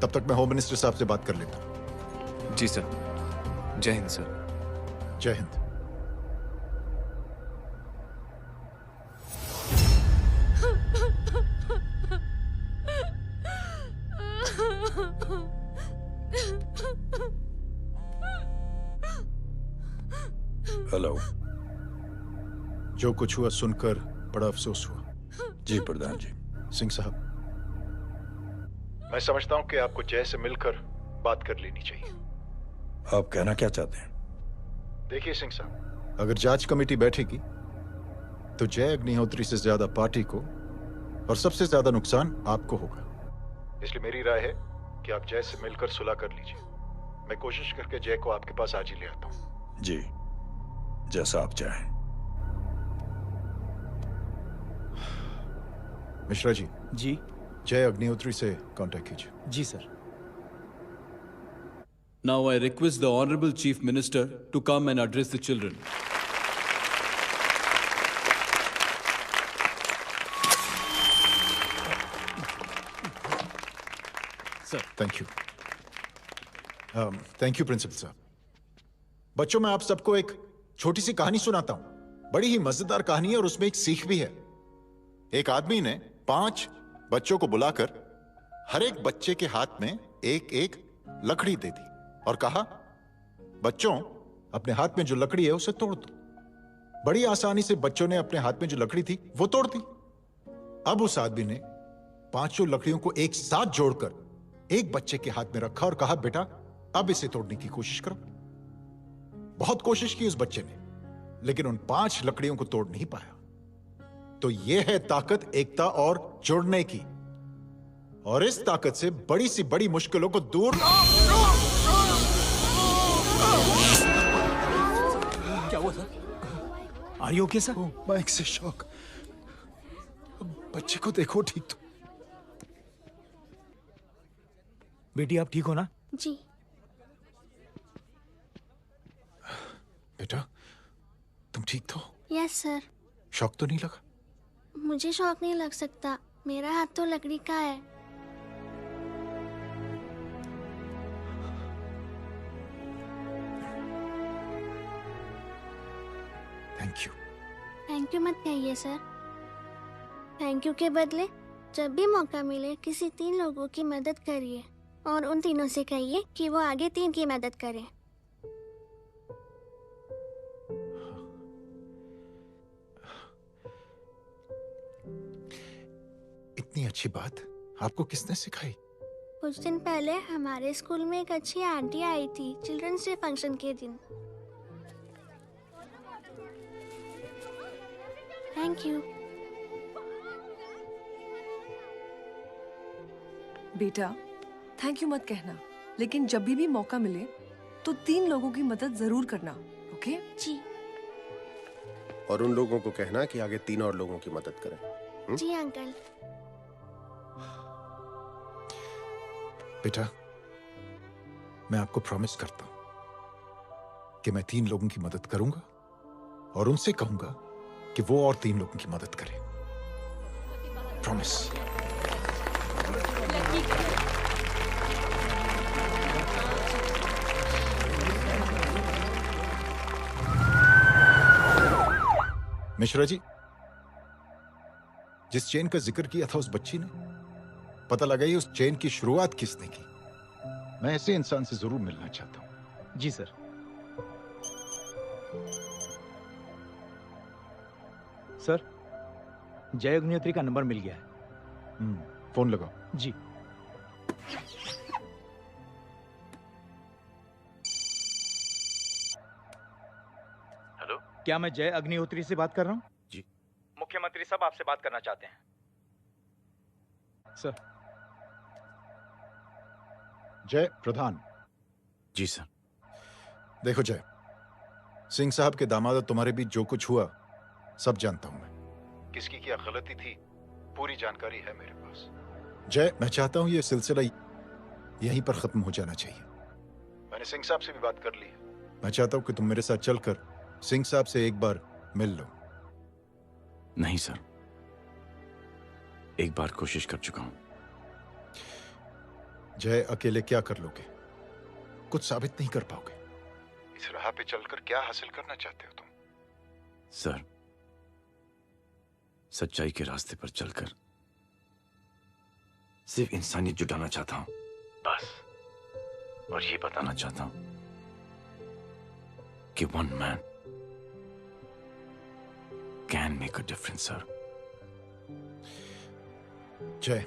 तब तक मैं होम मिनिस्टर साहब से बात कर लेता हूँ। जी सर। जय हिंद सर। जय हिंद। हेलो। जो कुछ हुआ सुनकर बड़ा अफसोस हुआ। जी प्रधान जी। सिंह साहब, मैं समझता हूं कि आपको जय से मिलकर बात कर लेनी चाहिए। आप कहना क्या चाहते हैं? देखिए सिंह साहब, अगर जांच कमेटी बैठेगी तो जय अग्निहोत्री से ज्यादा पार्टी को और सबसे ज्यादा नुकसान आपको होगा। इसलिए मेरी राय है कि आप जय से मिलकर सुलह कर लीजिए। मैं कोशिश करके जय को आपके पास आज ही ले आता हूं। जी, जैसा आप चाहें। मिश्रा जी। जी। जय अग्निहोत्री से कांटेक्ट कीजिए। जी sir. Now I request the Honorable Chief Minister to come and address the children. Sir, thank you. Thank you principal साहब। बच्चों, मैं आप सबको एक छोटी सी कहानी सुनाता हूं। बड़ी ही मजेदार कहानी है और उसमें एक सीख भी है। एक आदमी ने 5 बच्चों को बुलाकर हर एक बच्चे के हाथ में एक एक लकड़ी दे दी और कहा, बच्चों, अपने हाथ में जो लकड़ी है उसे तोड़ दो। बड़ी आसानी से बच्चों ने अपने हाथ में जो लकड़ी थी वो तोड़ दी। अब उस आदमी ने 5 लकड़ियों को एक साथ जोड़कर एक बच्चे के हाथ में रखा और कहा, बेटा अब इसे तोड़ने की कोशिश करो। बहुत कोशिश की उस बच्चे ने, लेकिन उन 5 लकड़ियों को तोड़ नहीं पाया। तो यह है ताकत एकता और जुड़ने की। और इस ताकत से बड़ी सी बड़ी मुश्किलों को दूर। क्या हुआ sir? Are you okay sir? Bike से शॉक। बच्चे को देखो ठीक तो। बेटी आप ठीक हो ना? जी। बेटा तुम ठीक तो? Yes sir. शॉक तो नहीं लगा? मुझे शॉक नहीं लग सकता, मेरा हाथ तो लकड़ी का है। Thank you. थैंक यू मत कहिए सर। थैंक यू के बदले जब भी मौका मिले किसी 3 लोगों की मदद करिए और उन तीनों से कहिए कि वो आगे 3 की मदद करें। इतनी अच्छी बात आपको किसने सिखाई? कुछ दिन पहले हमारे स्कूल में एक अच्छी आंटी आई थी चिल्ड्रंस डे फंक्शन के दिन। Thank you. बेटा थैंक यू मत कहना, लेकिन जब भी मौका मिले तो 3 लोगों की मदद जरूर करना, ओके? जी। और उन लोगों को कहना कि आगे 3 और लोगों की मदद करें। जी अंकल। बेटा मैं आपको प्रॉमिस करता हूं कि मैं 3 लोगों की मदद करूंगा और उनसे कहूंगा कि वो और 3 लोगों की मदद करें। प्रॉमिस। मिश्रा जी, जिस चेन का जिक्र किया था उस बच्ची ने, पता लगाइए उस चेन की शुरुआत किसने की। मैं ऐसे इंसान से जरूर मिलना चाहता हूं। जी सर। सर जय अग्निहोत्री का नंबर मिल गया है। फोन लगाओ। जी। हेलो, क्या मैं जय अग्निहोत्री से बात कर रहा हूँ? जी। मुख्यमंत्री साहब आपसे बात करना चाहते हैं सर। जय प्रधान। जी सर। देखो जय, सिंह साहब के दामाद तुम्हारे बीच जो कुछ हुआ सब जानता हूं मैं। किसकी क्या गलती थी पूरी जानकारी है मेरे पास। जय मैं चाहता हूं ये सिलसिला यहीं पर खत्म हो जाना चाहिए। मैंने सिंह साहब से भी बात कर ली है। मैं चाहता हूं कि तुम मेरे साथ चलकर सिंह साहब से एक बार मिल लो। नहीं सर, एक बार कोशिश कर चुका हूं। जय अकेले क्या कर लोगे? कुछ साबित नहीं कर पाओगे। इस राह पे चलकर क्या हासिल करना चाहते हो तुम? सर, सच्चाई के रास्ते पर चलकर सिर्फ इंसानियत जुटाना चाहता हूं, बस। और ये बताना चाहता हूं कि one man can make a difference, sir. जय,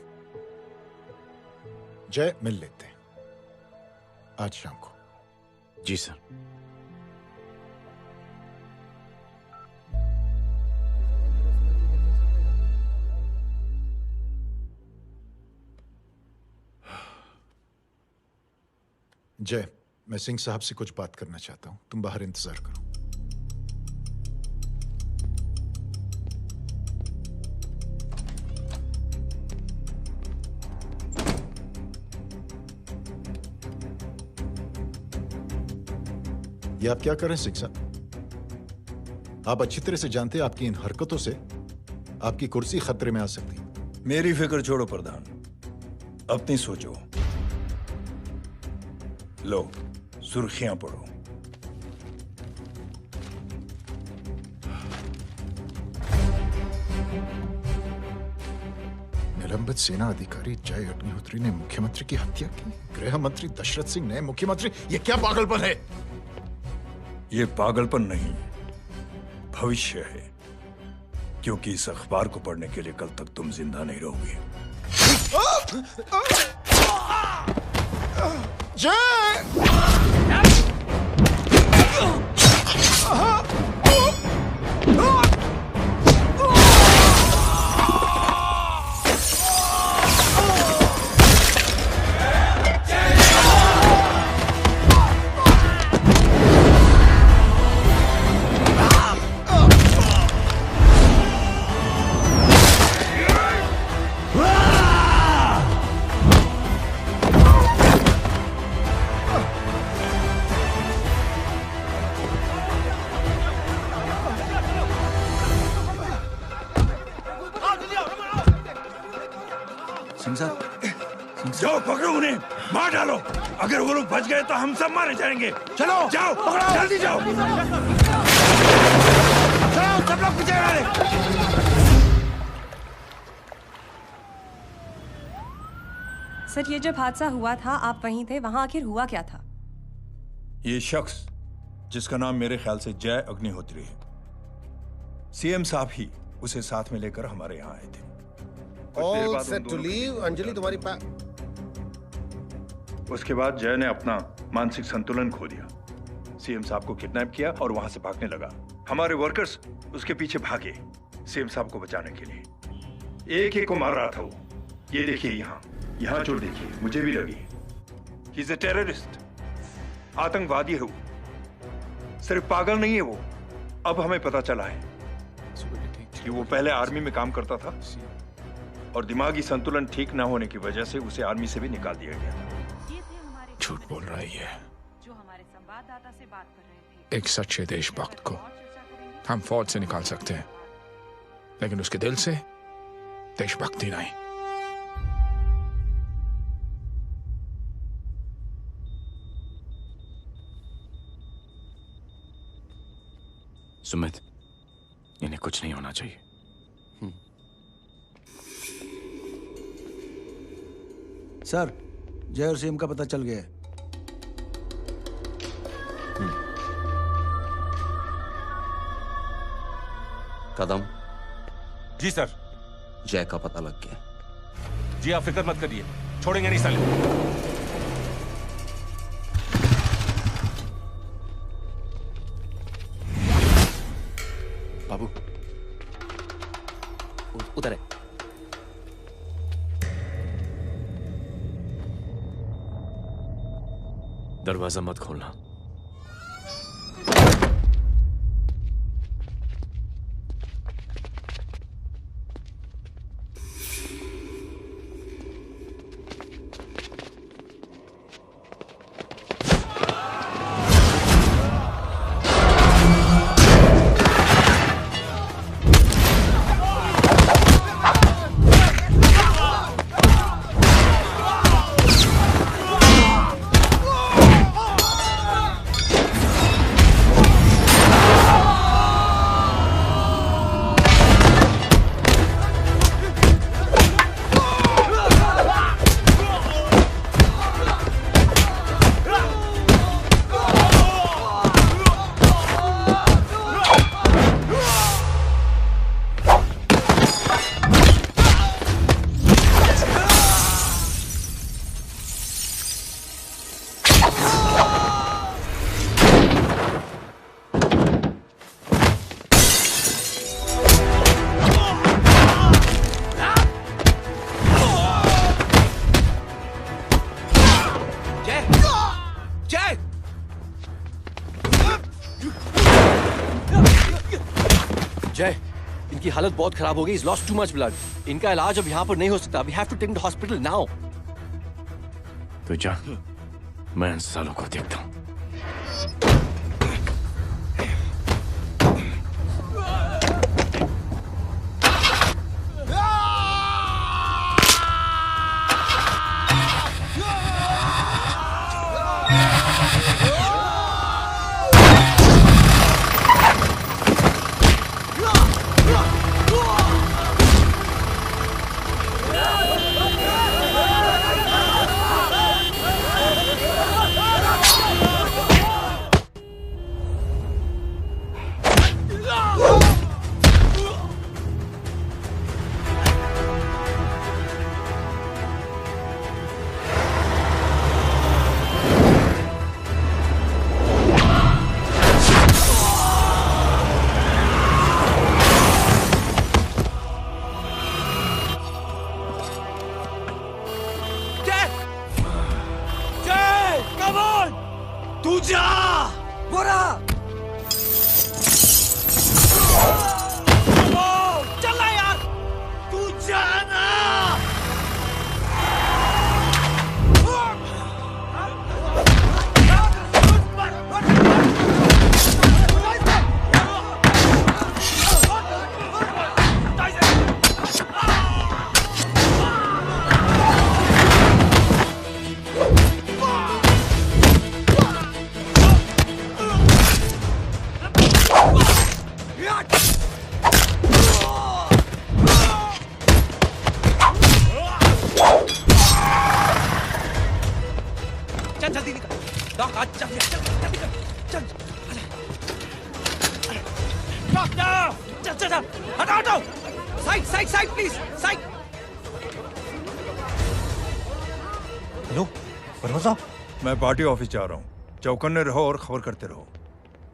जय मिल लेते हैं आज शाम को। जी सर। जय, मैं सिंह साहब से कुछ बात करना चाहता हूं, तुम बाहर इंतजार करो। ये आप क्या कर रहे हैं सिंह साहब? आप अच्छी तरह से जानते हैं आपकी इन हरकतों से आपकी कुर्सी खतरे में आ सकती है। मेरी फिक्र छोड़ो प्रधान, अपनी सोचो। लो सुर्खियां पढ़ो। निलंबित सेना अधिकारी जय अग्निहोत्री ने मुख्यमंत्री की हत्या की। गृह मंत्री दशरथ सिंह ने मुख्यमंत्री, ये क्या पागलपन है? ये पागलपन नहीं, भविष्य है, क्योंकि इस अखबार को पढ़ने के लिए कल तक तुम जिंदा नहीं रहोगे। जाओ पकड़ो उन्हें, मार डालो। अगर वो लोग बच गए तो हम सब मारे जाएंगे। चलो जाओ, पकड़ो, जल्दी जाओ। चलो सब लोग पीछे आ रहे। सर, ये जब हादसा हुआ था आप वहीं थे, वहां आखिर हुआ क्या था? ये शख्स जिसका नाम मेरे ख्याल से जय अग्निहोत्री है, सीएम साहब ही उसे साथ में लेकर हमारे यहाँ आए थे। All set to leave, Anjali तुम्हारी उसके बाद जय ने अपना मानसिक संतुलन खो दिया, सीएम साहब को किडनैप किया और वहां से भागने लगा। हमारे वर्कर्स उसके पीछे भागे सीएम साहब को बचाने के लिए। एक को मार रहा था वो। ये देखिए यहाँ चोट देखिए, मुझे भी लगी। ही इज अ टेररिस्ट, आतंकवादी है वो, सिर्फ पागल नहीं है वो। अब हमें पता चला है कि वो पहले आर्मी में काम करता था और दिमागी संतुलन ठीक न होने की वजह से उसे आर्मी से भी निकाल दिया गया। झूठ बोल रहा है ये। जो हमारे संवाददाता से बात कर रहे थे। एक सच्चे देशभक्त को हम फौज से निकाल सकते हैं, लेकिन उसके दिल से देशभक्ति नहीं। सुमित, इन्हें कुछ नहीं होना चाहिए। सर, जय और सीएम का पता चल गया है। कदम। जी सर। जय का पता लग गया। जी आप फिक्र मत करिए, छोड़ेंगे नहीं साले। बाबू उधर है। दरवाजा मत खोलना। जय, इनकी हालत बहुत खराब हो गई। He's lost too much blood. इनका इलाज अब यहाँ पर नहीं हो सकता। We have to take him to hospital now. तो जा, मैं इन सालों को देखता हूँ। तू जा। बोरा चला यार, तू जाना। चल जल्दी निकल। डॉक आज चल जल्दी कर। चल डॉक जाओ। चल चल चल हटाओ हटाओ। Side side side please side. Hello परवा साहब, मैं पार्टी ऑफिस जा रहा हूँ। चौकन्ने रहो और खबर करते रहो।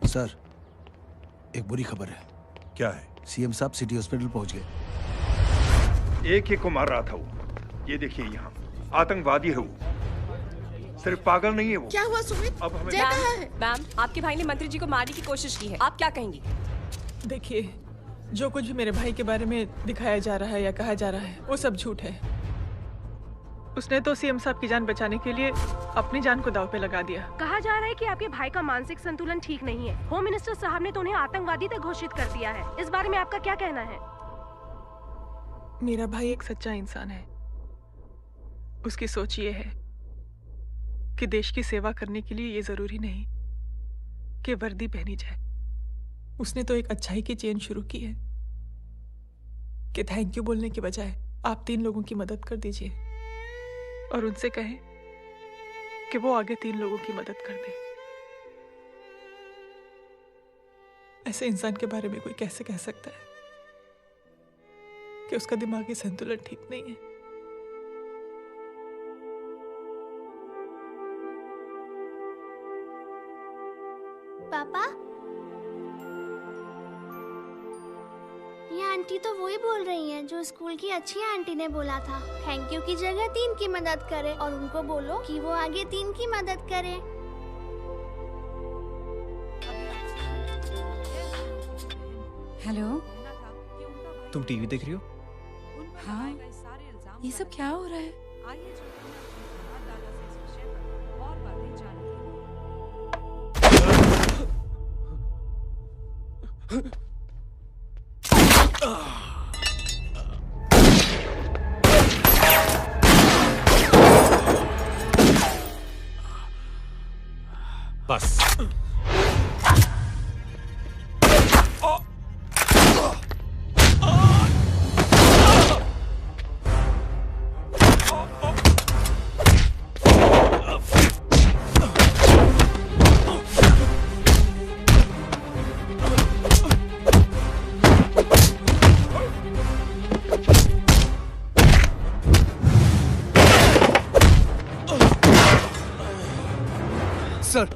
सर, एक बुरी खबर है। क्या है? सीएम साहब सिटी हॉस्पिटल पहुंच गए। एक को मार रहा था वो। ये देखिए यहाँ आतंकवादी है वो। सिर्फ पागल नहीं है वो। क्या हुआ सुमित? अब हमें जय कहाँ है? मैम, आपके भाई ने मंत्री जी को मारने की कोशिश की है, आप क्या कहेंगी? देखिए, जो कुछ भी मेरे भाई के बारे में दिखाया जा रहा है या कहा जा रहा है वो सब झूठ है। उसने तो सीएम साहब की जान बचाने के लिए अपनी जान को दांव पे लगा दिया। कहा जा रहा है कि आपके भाई का मानसिक संतुलन ठीक नहीं है। होम मिनिस्टर साहब ने तो उन्हें आतंकवादी तक घोषित कर दिया है। इस बारे में आपका क्या कहना है? मेरा भाई एक सच्चा इंसान है। उसकी सोच ये है कि देश की सेवा करने के लिए ये जरूरी नहीं कि वर्दी पहनी जाए। उसने तो एक अच्छाई की चेन शुरू की है कि थैंक यू बोलने के बजाय आप 3 लोगों की मदद कर दीजिए और उनसे कहें कि वो आगे 3 लोगों की मदद कर दे। ऐसे इंसान के बारे में कोई कैसे कह सकता है कि उसका दिमागी संतुलन ठीक नहीं है? पापा, ये आंटी तो वही बोल रही हैं जो स्कूल की अच्छी आंटी ने बोला था। थैंक यू की जगह 3 की मदद करे और उनको बोलो कि वो आगे 3 की मदद करे। हेलो, तुम टीवी देख रही हो? हाँ, ये सब क्या हो रहा है? बस सर,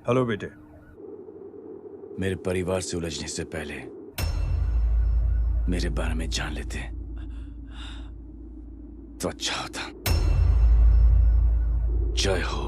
हेलो बेटे। मेरे परिवार से उलझने से पहले मेरे बारे में जान लेते तो अच्छा होता। जय हो।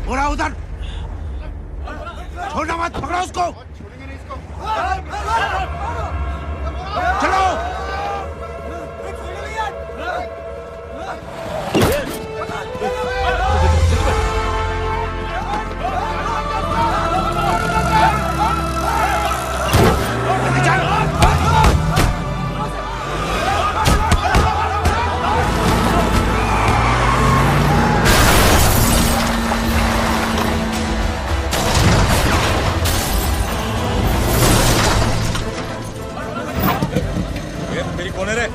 बोला उधर, छोड़ना मत, पकड़ो उसको। चलो। मेरी कौन है रे?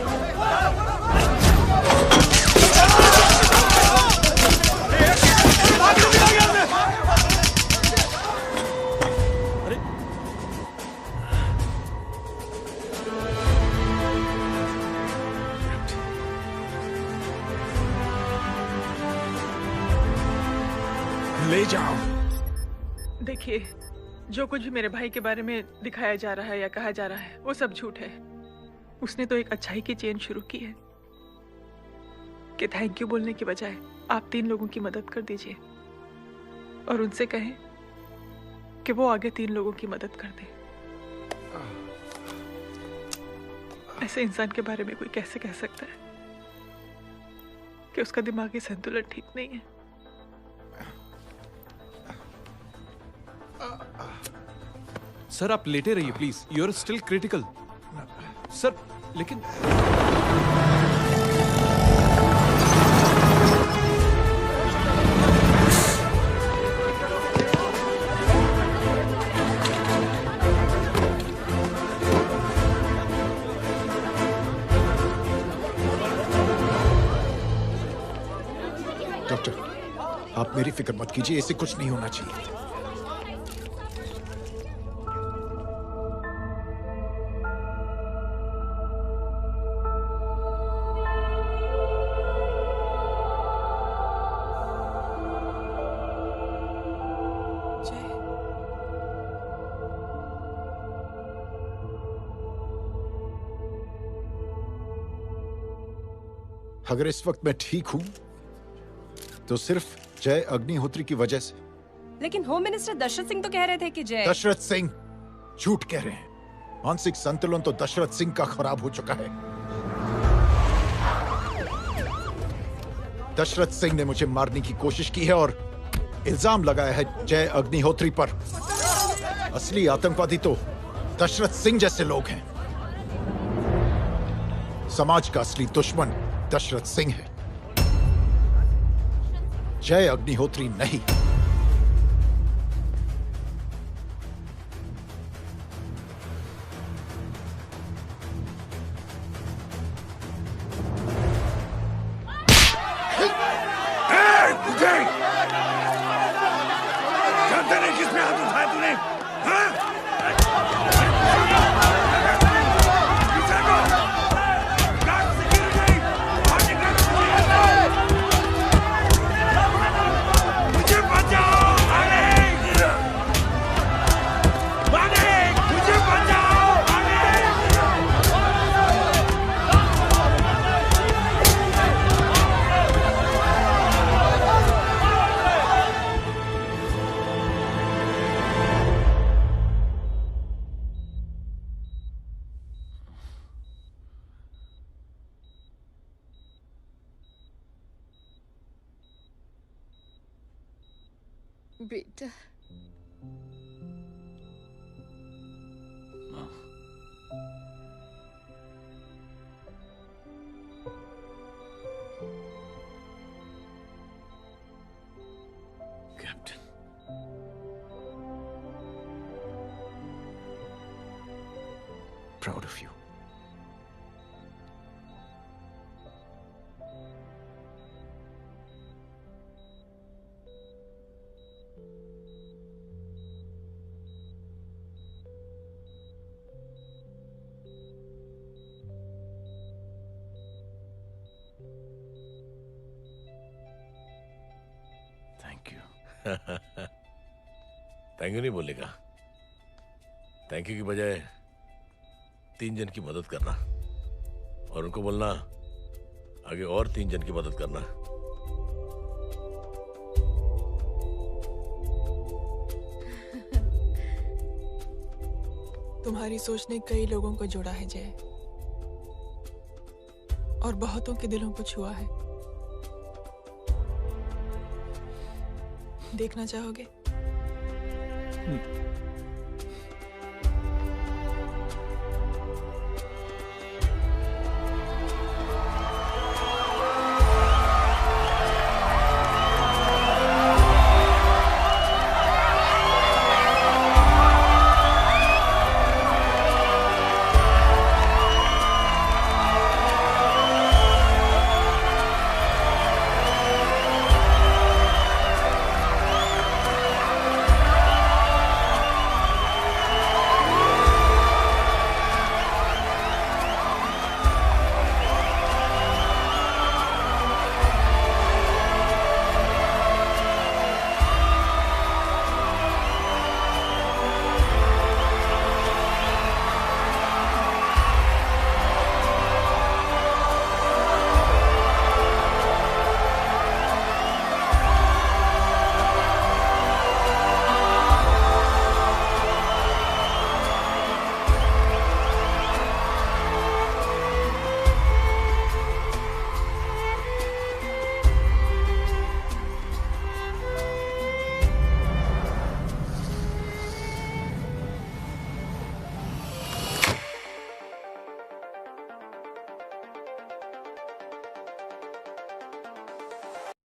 ले जाओ। देखिए, जो कुछ भी मेरे भाई के बारे में दिखाया जा रहा है या कहा जा रहा है वो सब झूठ है। उसने तो एक अच्छाई की चेन शुरू की है कि थैंक यू बोलने की बजाय आप 3 लोगों की मदद कर दीजिए और उनसे कहें कि वो आगे 3 लोगों की मदद कर दे। ऐसे इंसान के बारे में कोई कैसे कह सकता है कि उसका दिमागी संतुलन ठीक नहीं है? सर आप लेटे रहिए please, you are still critical. Sir लेकिन डॉक्टर, आप मेरी फिक्र मत कीजिए, इसे कुछ नहीं होना चाहिए। अगर इस वक्त मैं ठीक हूं तो सिर्फ जय अग्निहोत्री की वजह से। लेकिन होम मिनिस्टर दशरथ सिंह तो कह रहे थे कि जय। दशरथ सिंह झूठ कह रहे हैं। मानसिक संतुलन तो दशरथ सिंह का खराब हो चुका है। दशरथ सिंह ने मुझे मारने की कोशिश की है और इल्जाम लगाया है जय अग्निहोत्री पर। असली आतंकवादी तो दशरथ सिंह जैसे लोग हैं। समाज का असली दुश्मन दशरथ सिंह है, जय अग्निहोत्री नहीं। जानते नहीं किस पे हाथ उठाया तूने? हाँ? बेटा captain, Proud of you. Thank you. Thank you नहीं बोलेगा, थैंक यू की बजाय 3 जन की मदद करना और उनको बोलना आगे और 3 जन की मदद करना। तुम्हारी सोच ने कई लोगों को जोड़ा है जय, और बहुतों के दिलों को छुआ है। देखना चाहोगे?